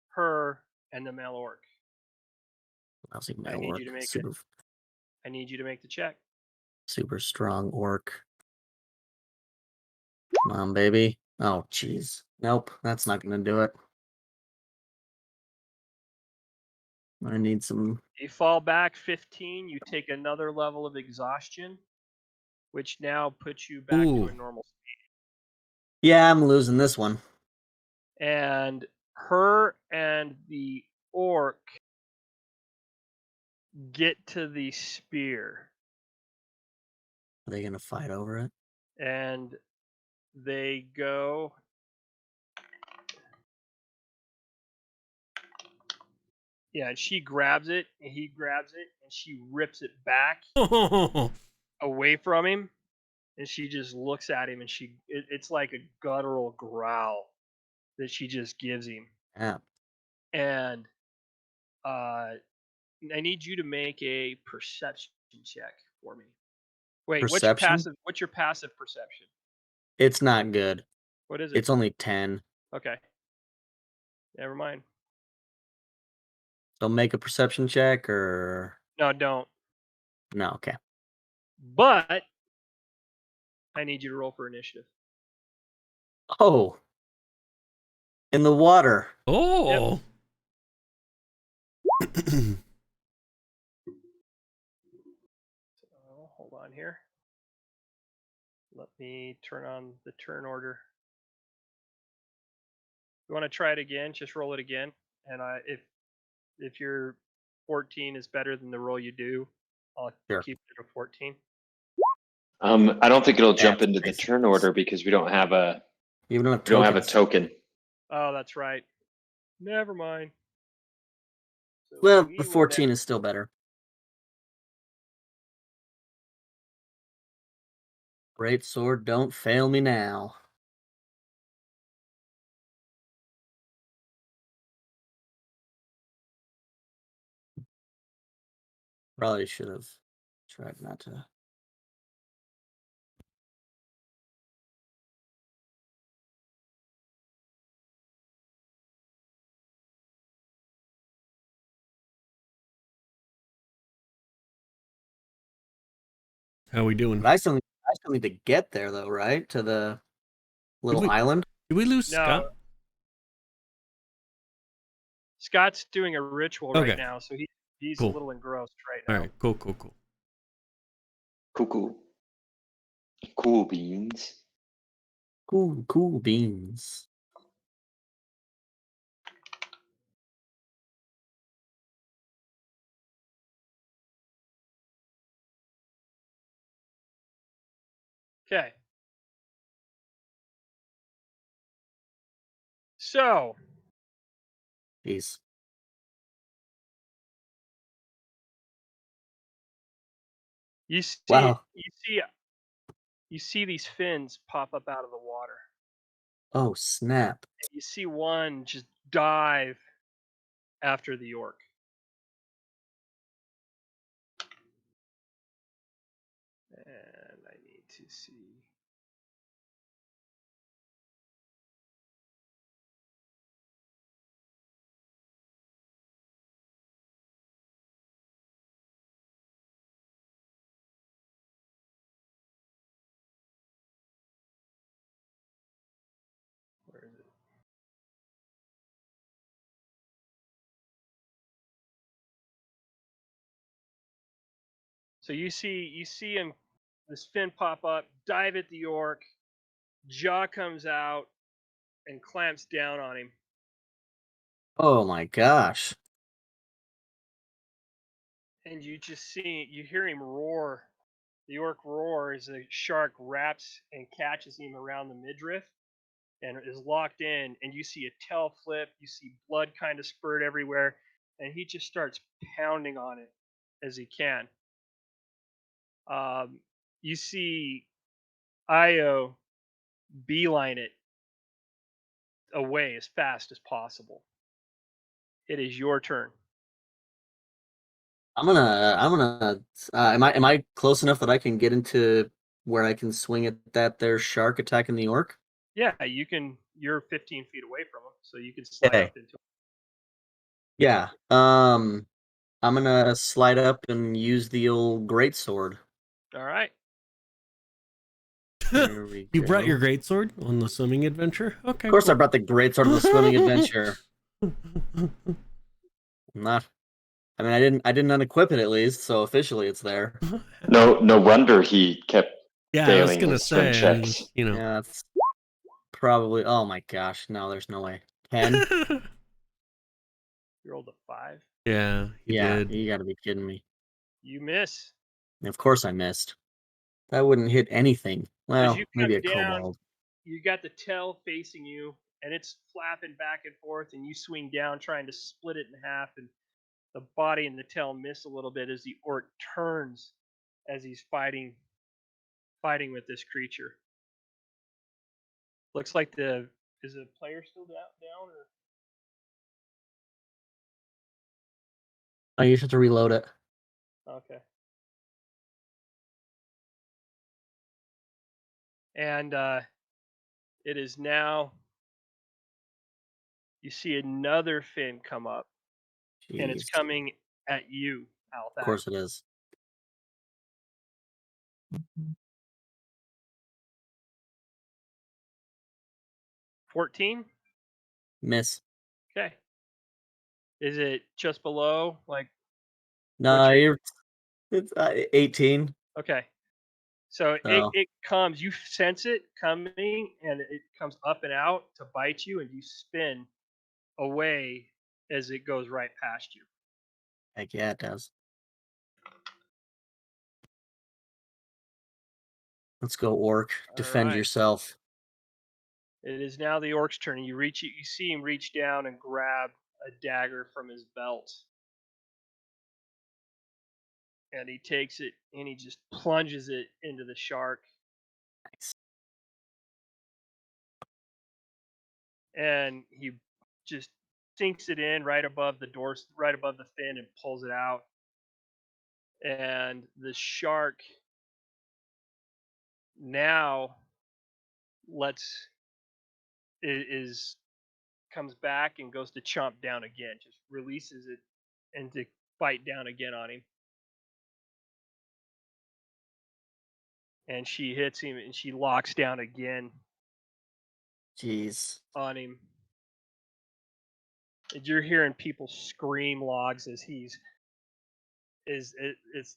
her, and the male orc. I'll see I my need orc. you to make it. Super I need you to make the check. super strong orc. Come on, baby. Oh, jeez. Nope, that's not gonna do it. I need some. You fall back 15. You take another level of exhaustion, which now puts you back to a Ooh. normal speed. Yeah, I'm losing this one. And her and the orc get to the spear, Are they gonna fight over it? and they go. Yeah, and she grabs it, and he grabs it, and she rips it back away from him, and she just looks at him, and it's like a guttural growl that she just gives him. Yeah. And I need you to make a perception check for me. Wait, Perception? what's your passive perception? It's not good. What is it? It's only 10. Okay. Never mind. So make a perception check or No, don't. no, okay. But I need you to roll for initiative. Oh. In the water. Oh. So, hold on here. Let me turn on the turn order. You want to try it again? Just roll it again, and if your 14 is better than the roll you do, I'll Sure. keep it at 14. I don't think it'll jump That's into the crazy. turn order because we don't have a You don't have we don't have a tokens. token. Oh, that's right. Never mind. So Well, we the will 14 is still better. Great sword, don't fail me now. Probably should have tried not to. How we doing? But I still need to get there though, right? To the little island. Did we lose No. Scott? Scott's doing a ritual Okay. right now, so he's Cool. a little engrossed right now. All right. Cool. Cool beans. Cool beans. Okay. So Jeez. you see Wow. you see these fins pop up out of the water. Oh, snap. And you see one just dive after the orc. And I need to see. Where is it? So you see him, this fin pop up, dive at the orc, jaw comes out and clamps down on him. Oh my gosh. And you hear him roar. The orc roar as the shark wraps and catches him around the midriff and is locked in. And you see a tail flip, you see blood kind of spurt everywhere, and he just starts pounding on it as he can. You see Io beeline it away as fast as possible. It is your turn. I'm gonna am I close enough that I can get into where I can swing at that there shark attacking the orc? Yeah, you can. You're 15 feet away from him, so you can slide Okay. up into him. Yeah. I'm gonna slide up and use the old greatsword. All right. There we You brought go. your greatsword on the swimming adventure? Okay. Of course, cool. I brought the greatsword of the swimming adventure. Not. I mean, I didn't unequip it at least, so officially it's there. No wonder he kept Yeah, I was failing gonna his swim say, checks. you know. Yeah, it's probably. Oh my gosh, no, there's no way. 10. You rolled a 5. Yeah, he Yeah, did. you got to be kidding me. You miss. And of course, I missed. That wouldn't hit anything. As Well, you maybe come a down, kobold. you got the tail facing you, and it's flapping back and forth, and you swing down trying to split it in half, and the body and the tail miss a little bit as the orc turns as he's fighting with this creature. Looks like is the player still down or? Oh, you just have to reload it. Okay. And it is now. You see another fin come up, and it's Jeez. coming at you, Of Althac. course it is. 14. Miss. Okay. Is it just below? Like, No, your- it's 18. okay. So So it comes, you sense it coming, and it comes up and out to bite you, and you spin away as it goes right past you. heck yeah, it does. Let's go, orc. Defend right. yourself. It is now the orc's turn. You see him reach down and grab a dagger from his belt, and he takes it and he just plunges it into the shark, Nice. and he just sinks it in right above the doors, right above the fin, and pulls it out. And the shark now lets is comes back and goes to chomp down again, just releases it and to bite down again on him. And she hits him and she locks down again Jeez. on him. And you're hearing people scream logs as as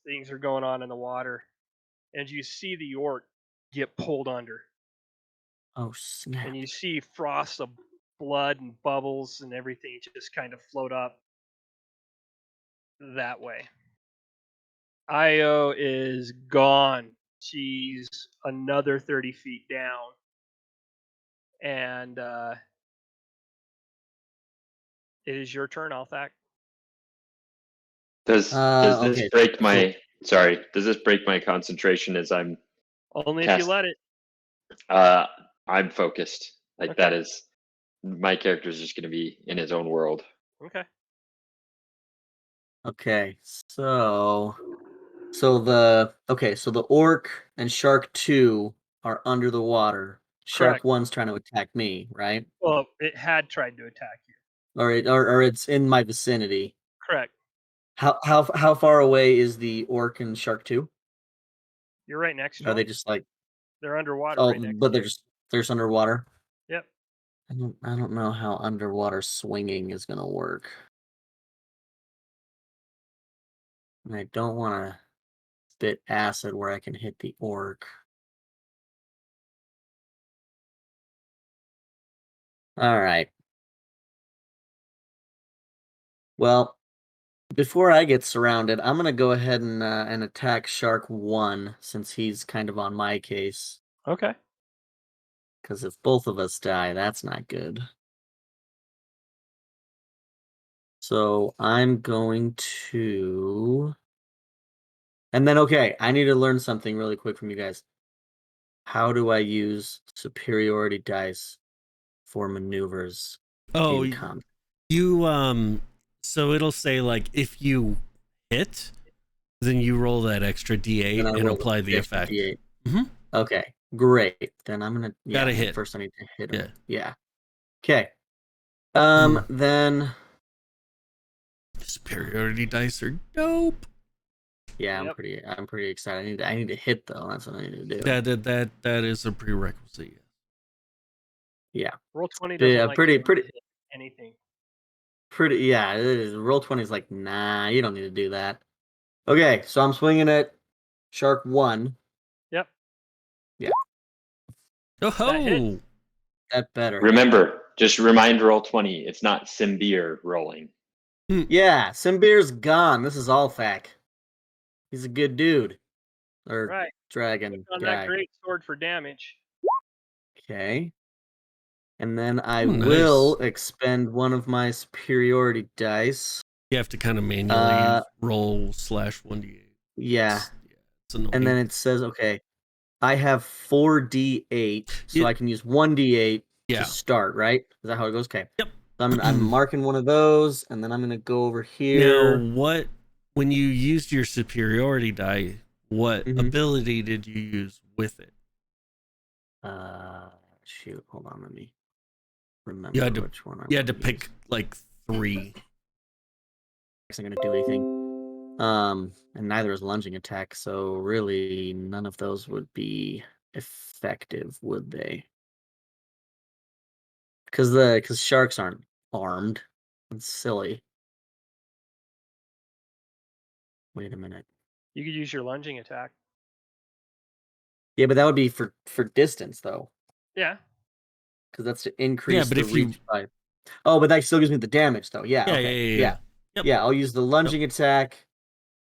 things are going on in the water. And you see the orc get pulled under. Oh, snap. And you see frost of blood and bubbles and everything just kind of float up that way. Io is gone. She's another 30 feet down. And it is your turn, Althak. Does this Okay. break my does this break my concentration as I'm Only if you let it. I'm focused. Like Okay. that is my character's just gonna be in his own world. Okay. Okay. So the orc and shark 2 are under the water. Shark Correct. 1's trying to attack me, right? Well, it had tried to attack you. Or it's in my vicinity. Correct. How far away is the orc and shark 2? You're right next to Are them. they just like They're underwater oh, right next but to you. they're just underwater? Yep. I don't know how underwater swinging is gonna work. And I don't want to spit acid where I can hit the orc. All right. Well, before I get surrounded, I'm gonna go ahead and attack Shark 1 since he's kind of on my case. Okay. Because if both of us die, that's not good. So I'm going to. And then, okay, I need to learn something really quick from you guys. How do I use superiority dice for maneuvers Oh, in combat? you so it'll say like if you hit, then you roll that extra D8 Then I and roll apply the extra effect. D8. Mhm. Okay, great. Then I'm gonna Gotta then hit. first I need to hit Yeah. him. Yeah. Okay. Mm. Then Superiority dice are dope. yeah, Yep. I'm pretty excited. I need to hit though. That's what I need to do. That is a prerequisite. Yeah. Roll 20 doesn't Yeah, like pretty you to hit anything. yeah, it is. Roll 20 is like, nah, you don't need to do that. Okay, so I'm swinging at Shark 1. Yep. Yeah. Oh ho! That better. Remember, just remind roll 20. It's not Simbeer rolling. Yeah, Simbeer's gone. This is Althak. He's a good dude. Or Right. dragon On that guy. great sword for damage. Okay. And then I Nice. will expend one of my superiority dice. You have to kind of manually roll /1d8. Yeah. It's annoying. And then it says, okay, I have 4d8, so I can use 1d8 to start, right? Is that how it goes? Okay. Yep. So I'm marking one of those, and then I'm going to go over here. Now, when you used your superiority die, what ability did you use with it? Shoot, hold on, let me remember which one. You had to pick like 3. It's not going to do anything. And neither is lunging attack, so really none of those would be effective, would they? because sharks aren't armed. It's silly. Wait a minute. You could use your lunging attack. Yeah, but that would be for distance though, Yeah. because that's to increase but the if you- reach by. Oh, but that still gives me the damage though. Yeah. Yeah, Okay. yeah. Yep. Yeah, I'll use the lunging attack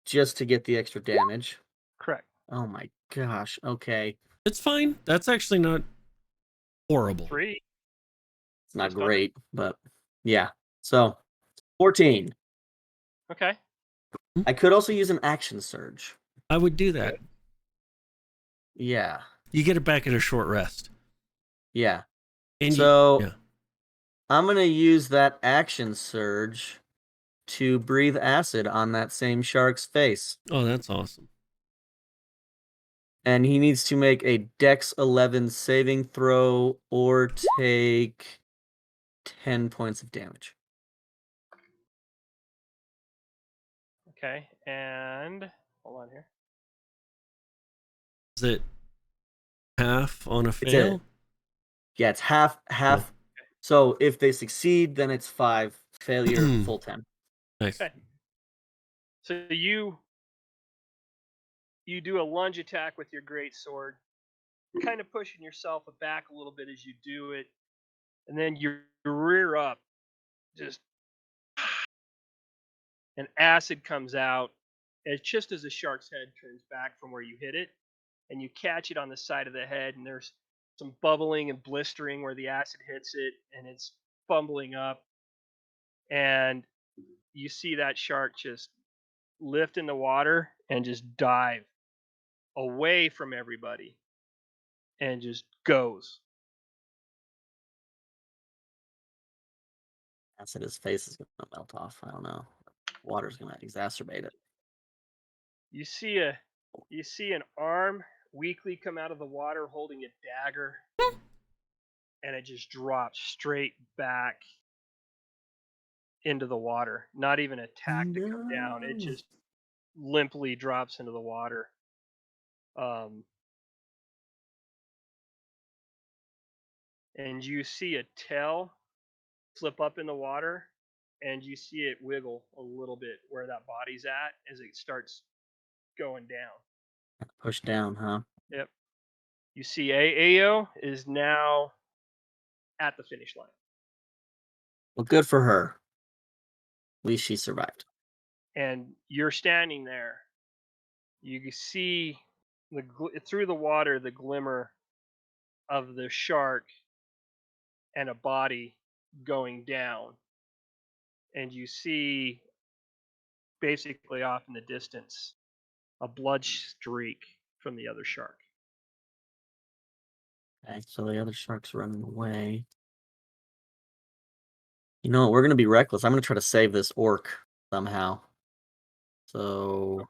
just to get the extra damage. Correct. Oh my gosh. Okay. It's fine. That's actually not horrible. 3. It's not Just under. great, but yeah. So 14. Okay. I could also use an action surge. I would do that. Yeah. You get it back in a short rest. Yeah. And So I'm going to use that action surge to breathe acid on that same shark's face. Oh, that's awesome. And he needs to make a Dex 11 saving throw or take 10 points of damage. Okay. And hold on here. Is it half on a It's fail? Yeah, it's half. So if they succeed, then it's 5. Failure, full 10. Nice. Okay. So you do a lunge attack with your great sword, kind of pushing yourself back a little bit as you do it, and then you rear up, just and acid comes out. It's just as the shark's head turns back from where you hit it, and you catch it on the side of the head, and there's some bubbling and blistering where the acid hits it, and it's bumbling up, and you see that shark just lift in the water and just dive away from everybody and just goes. Acid, his face is going to melt off. I don't know. Water's going to exacerbate it. You see an arm weakly come out of the water holding a dagger, and it just drops straight back into the water. Not even attack to come down. It just limply drops into the water. And you see a tail flip up in the water, and you see it wiggle a little bit where that body's at as it starts going down. Push down, huh? Yep. You see Ao is now at the finish line. Well, good for her. At least she survived. And you're standing there. You can see through the water the glimmer of the shark and a body going down. And you see basically off in the distance a blood streak from the other shark. Okay, so the other shark's running away. You know what? We're going to be reckless. I'm going to try to save this orc somehow. So,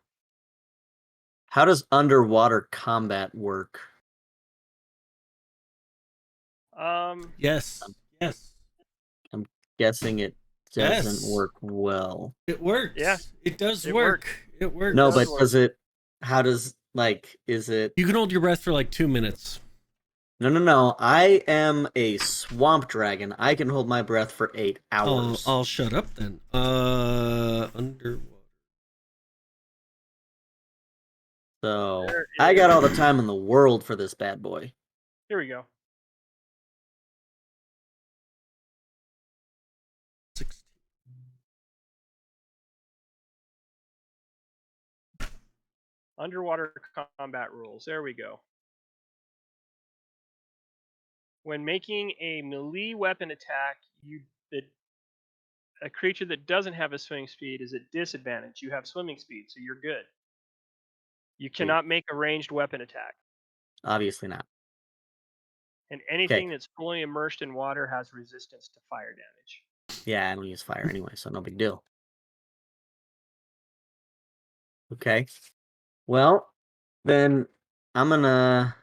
how does underwater combat work? Yes. I'm guessing it doesn't Yes. work well. It works. Yeah. It does It work. It works. No, does but work. does it? How does is it? You can hold your breath for like 2 minutes. No. I am a swamp dragon. I can hold my breath for 8 hours. I'll shut up then. Underwater. So There I got is- all the time in the world for this bad boy. Here we go. 16. Underwater combat rules. There we go. When making a melee weapon attack, a creature that doesn't have a swimming speed is at disadvantage. You have swimming speed, so you're good. You cannot make a ranged weapon attack. Obviously not. And anything that's fully immersed in water has resistance to fire damage. Yeah, I don't use fire anyway, so no big deal. Okay. Well, then I'm gonna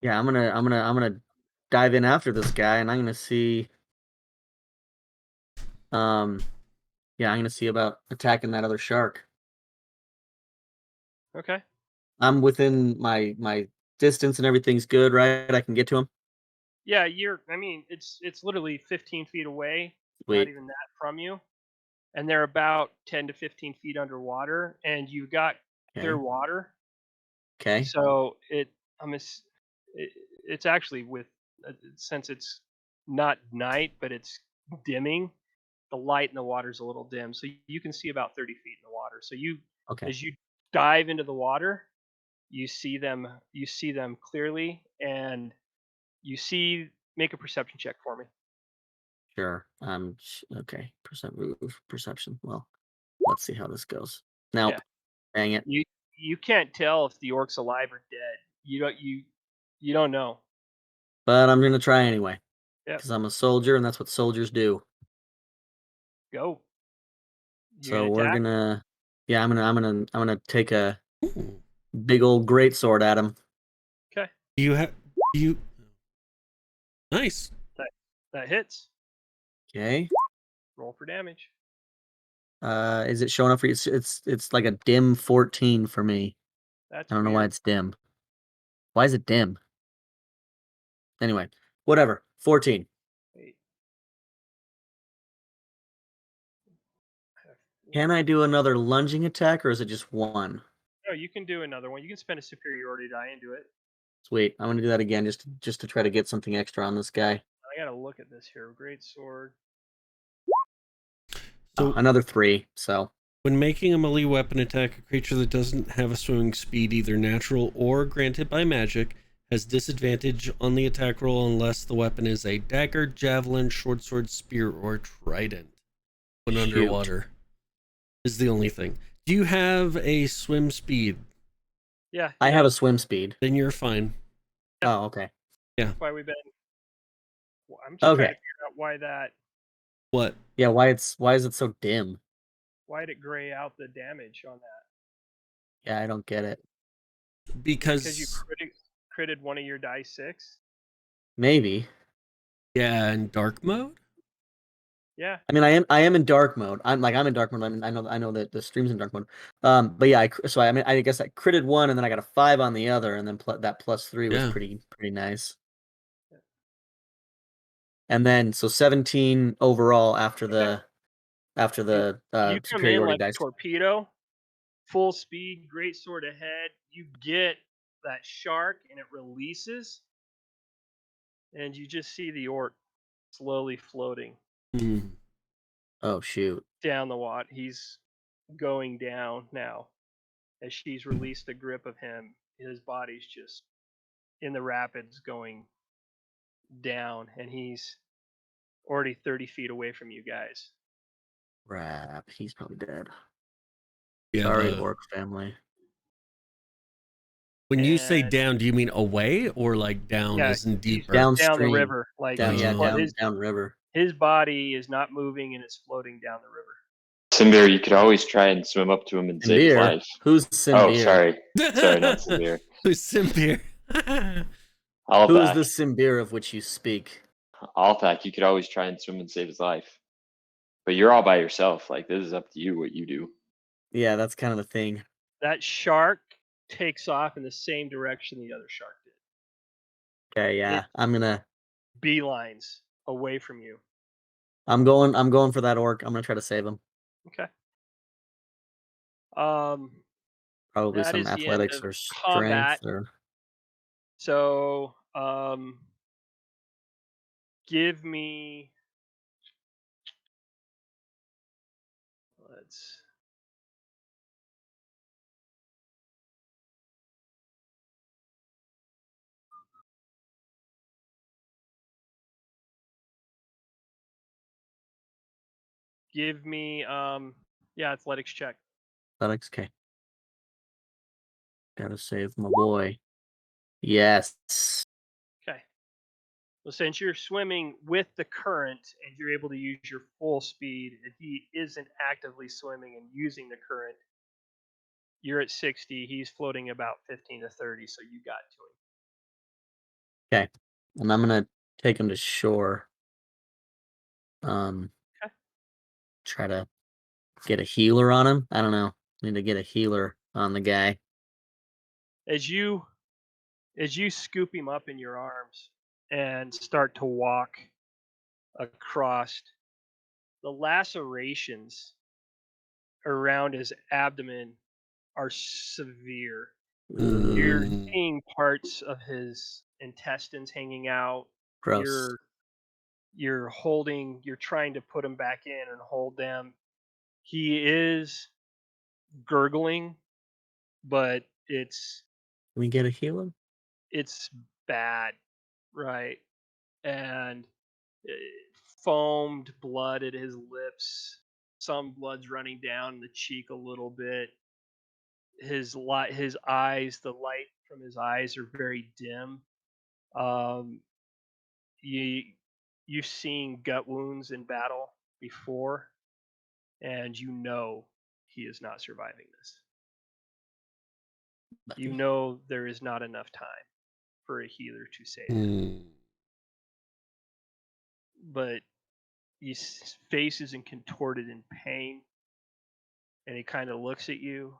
I'm gonna dive in after this guy, and I'm gonna see I'm gonna see about attacking that other shark. Okay. I'm within my distance and everything's good, right? I can get to him. Yeah, I mean, it's literally 15 feet away, not Sweet. even that from you, and they're about 10 to 15 feet underwater, and you've got clear Okay. water. Okay. So I'm ass- it, it's actually since it's not night, but it's dimming. The light in the water is a little dim, so you can see about 30 feet in the water. So Okay. as you dive into the water, you see them clearly, and you see. Make a perception check for me. Sure. Okay. Perception. Well, let's see how this goes. Yeah, Nope. Dang it. you can't tell if the orc's alive or dead. You don't know. But I'm gonna try anyway, Yep, because I'm a soldier and that's what soldiers do. go. You're So gonna we're attack. gonna, yeah, I'm gonna take a Ooh. big old great sword at him. Okay, Do you have you nice. that that hits. Okay. Roll for damage. Is it showing up for you? It's like a dim 14 for me. That's I don't know why weird. it's dim. Why is it dim? Anyway, whatever. 14. Wait, I have Can I do another lunging attack or is it just one? No, you can do another one. You can spend a superiority die and do it. Sweet. I'm gonna do that again just to try to get something extra on this guy. I gotta look at this here. Great sword. Oh, So another 3. So when making a melee weapon attack, a creature that doesn't have a swimming speed, either natural or granted by magic, has disadvantage on the attack roll unless the weapon is a dagger, javelin, short sword, spear, or trident. When shoot. underwater is the only thing. Do you have a swim speed? Yeah, I you have do. a swim speed. Then you're fine. Yeah. Oh, okay. That's why we've been. I'm just trying to Okay. figure out What? Yeah, why is it so dim? why did it gray out the damage on that? Yeah, I don't get it. Because you Because critted one of your die 6. Maybe. yeah, in dark mode. Yeah, I mean, I am in dark mode. I'm in dark mode. I mean, I know that the stream's in dark mode. But yeah, so I mean, I guess I critted one, and then I got a 5 on the other, and then that +3 was Yeah. pretty nice. And then so 17 overall after the you come in superiority like a dice. torpedo, full speed, great sword ahead. You get that shark, and it releases, and you just see the orc slowly floating Hmm. Oh shoot! down the water. He's going down now. As she's released the grip of him, his body's just in the rapids going down, and he's already 30 feet away from you guys. Crap, he's probably dead. Yeah. Sorry, orc family. When you say And down, do you mean away or like down yeah, as in he's deeper? down the Downstream, river. Like Oh. down river. his body is not moving, and it's floating down the river. Simbir, you could always try and swim up to him and save his Simbir? life. Who's Oh, Simbir? sorry. Sorry, not Simbir. Who's Simbeer? Who is Althak. the Simbir of which you speak? Althak, you could always try and swim and save his life. But you're all by yourself. Like, this is up to you what you do. Yeah, that's kind of the thing. That shark takes off in the same direction the other shark did. Okay, yeah, It I'm beelines away from you. going for that orc. I'm gonna try to save him. Okay. Um, Probably that some is the end athletics of or strength combat. or So, give me. Let's. Give me. Yeah, athletics check. athletics. Okay, gotta save my boy. Yes. Okay. Well, since you're swimming with the current and you're able to use your full speed, and he isn't actively swimming and using the current, you're at 60. He's floating about 15 to 30, so you got to him. Okay, and I'm gonna take him to shore. Okay. Try to get a healer on him. I don't know. Need to get a healer on the guy. As you scoop him up in your arms and start to walk across. The lacerations around his abdomen are severe. You're Mm. seeing parts of his intestines hanging out. Gross. You're trying to put him back in and hold them. He is gurgling, but Can we get a healer? it's bad, right? And uh, foamed blood at his lips. Some blood's running down the cheek a little bit. His eyes, the light from his eyes are very dim. Um, you you've seen gut wounds in battle before, and you know he is not surviving this. You Buddy. know there is not enough time for a healer to save him. Mm. But his face isn't contorted in pain, and he kind of looks at you,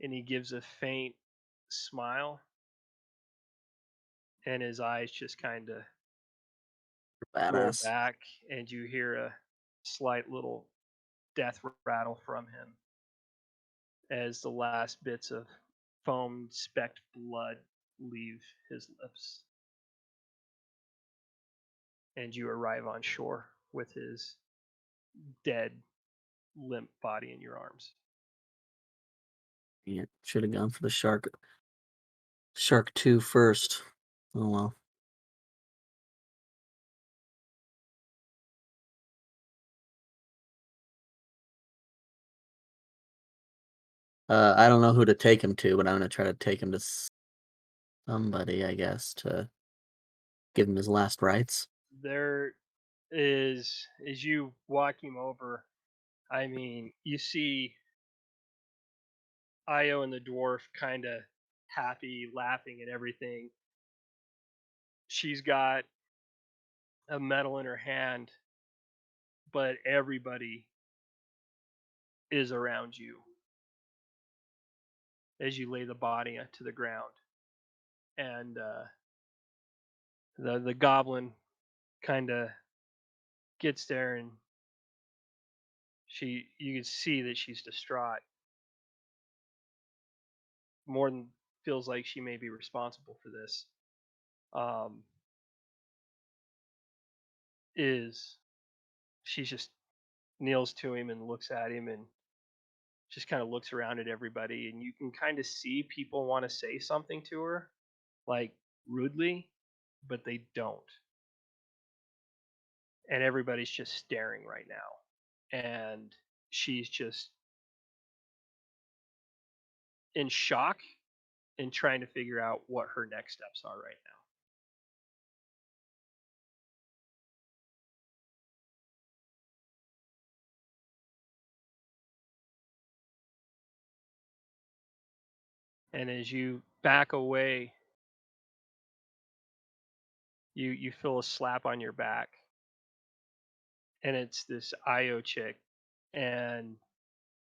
and he gives a faint smile, and his eyes just kind of roll Badass. back, and you hear a slight little death rattle from him as the last bits of foam specked blood leave his lips. And you arrive on shore with his dead, limp body in your arms. Yeah, should have gone for the shark. Shark 2 first. Oh well. I don't know who to take him to, but I'm gonna try to take him to somebody, I guess, to give him his last rites. There is, as you walk him over, I mean, you see Io and the dwarf kind of happy, laughing at everything. She's got a medal in her hand, but everybody is around you as you lay the body to the ground. And the goblin kind of gets there, and you can see that she's distraught. More than feels like she may be responsible for this. Um, is she just kneels to him and looks at him and just kind of looks around at everybody, and you can kind of see people want to say something to her, like rudely, but they don't. And everybody's just staring right now. And she's just in shock and trying to figure out what her next steps are right now. And as you back away, you feel a slap on your back, and it's this Io chick, and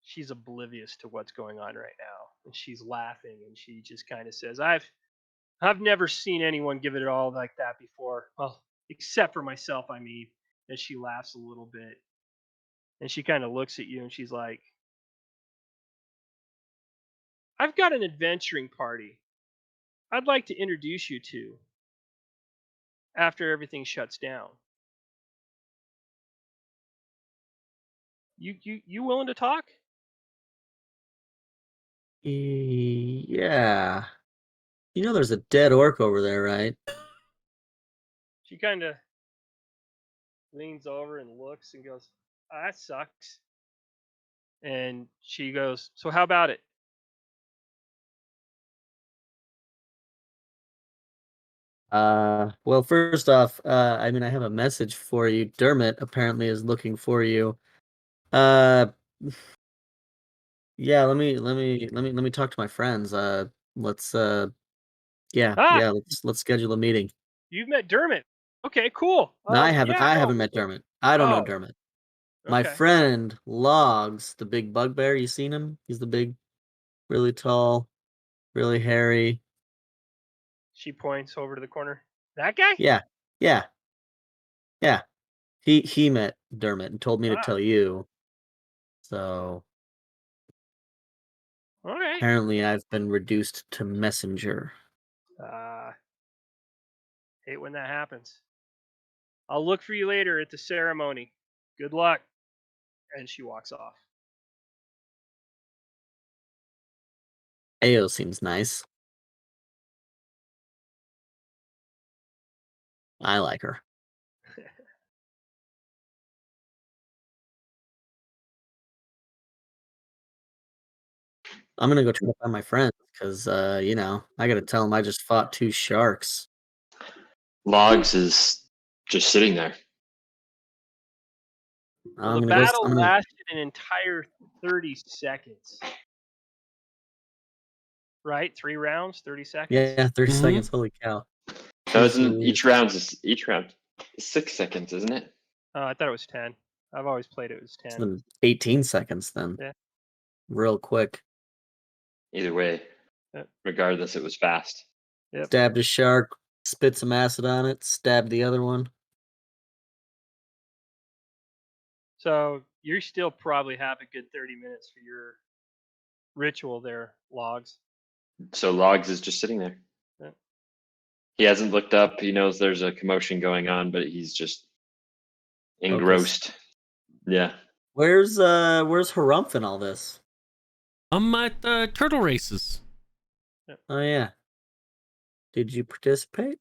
she's oblivious to what's going on right now, and she's laughing, and she just kind of says, I've never seen anyone give it all like that before. Well, except for myself, I mean. And she laughs a little bit, and she kind of looks at you, and she's like, I've got an adventuring party I'd like to introduce you to after everything shuts down. You willing to talk? Yeah. You know there's a dead orc over there, right? She kind of leans over and looks and goes, oh, that sucks. And she goes, so how about it? Well, first off, I mean, I have a message for you. Dermot apparently is looking for you. Uh, yeah, let me talk to my friends. Let's yeah, Ah, let's schedule a meeting. you've met Dermot. Okay, cool. No, Yeah, I no. haven't met Dermot. I don't know Oh, Dermot. My okay. friend Logs, the big bugbear, you seen him? He's the big, really tall, really hairy. She points over to the corner. That guy? Yeah. He met Dermot and told me to Ah, tell you. So all right. apparently I've been reduced to messenger. Hate when that happens. I'll look for you later at the ceremony. Good luck. And she walks off. Ao seems nice. I like her. I'm gonna go try to find my friends because I gotta tell them I just fought 2 sharks. Logs is just sitting there. Well, I'm the gonna go. battle I'm gonna. lasted an entire 30 seconds. Right? 3 rounds, 30 seconds? Yeah, 30 Mhm. seconds. Holy cow! No, Jeez isn't Louise. each round is 6 seconds, isn't it? Oh, I thought it was 10. I've always played it was It's 10. been 18 seconds then. Yeah. Real quick. Either way, Yep. regardless, it was fast. Yep. Stabbed a shark, spit some acid on it, stabbed the other one. So you still probably have a good 30 minutes for your ritual there, Logs. So Logs is just sitting there. Yeah. He hasn't looked up. He knows there's a commotion going on, but he's just engrossed. Yeah. Where's Harumph in all this? I'm at the turtle races. Oh yeah. Did you participate?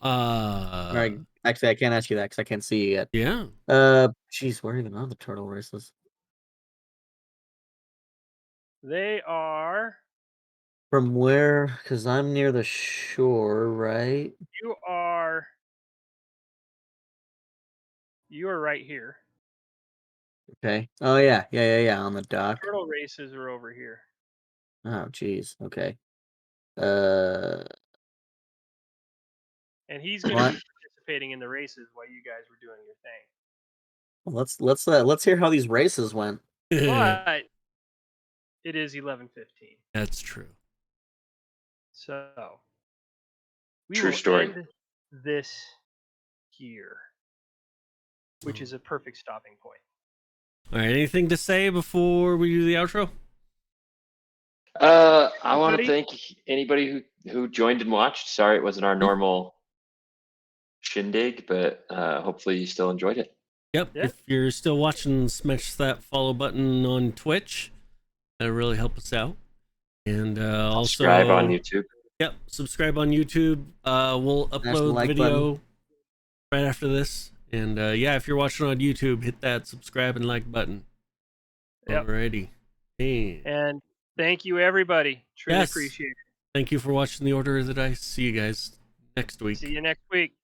Right. Actually, I can't ask you that because I can't see you yet. Yeah. Jeez, where even are the turtle races? They are. From where? Because I'm near the shore, right? You are. You are right here. Okay. Oh yeah. On the dock. Turtle races are over here. Oh, jeez. Okay. And he's going to be participating in the races while you guys were doing your thing. Let's hear how these races went. But it is 11:15. That's true. So we True will story. end this here, which is a perfect stopping point. All right. Anything to say before we do the outro? I want to Anybody? thank anybody who joined and watched. Sorry it wasn't our normal shindig, but hopefully you still enjoyed it. Yep. Yeah. If you're still watching, smash that follow button on Twitch. That'll really help us out. And Subscribe also on YouTube. Yep, subscribe on YouTube. We'll the upload the like video right after this. And yeah, if you're watching on YouTube, hit that subscribe and like button. Yep. Alrighty. Hey. And thank you, everybody. Truly Yes. appreciate it. Thank you for watching the Order of the Dice. See you guys next week. See you next week.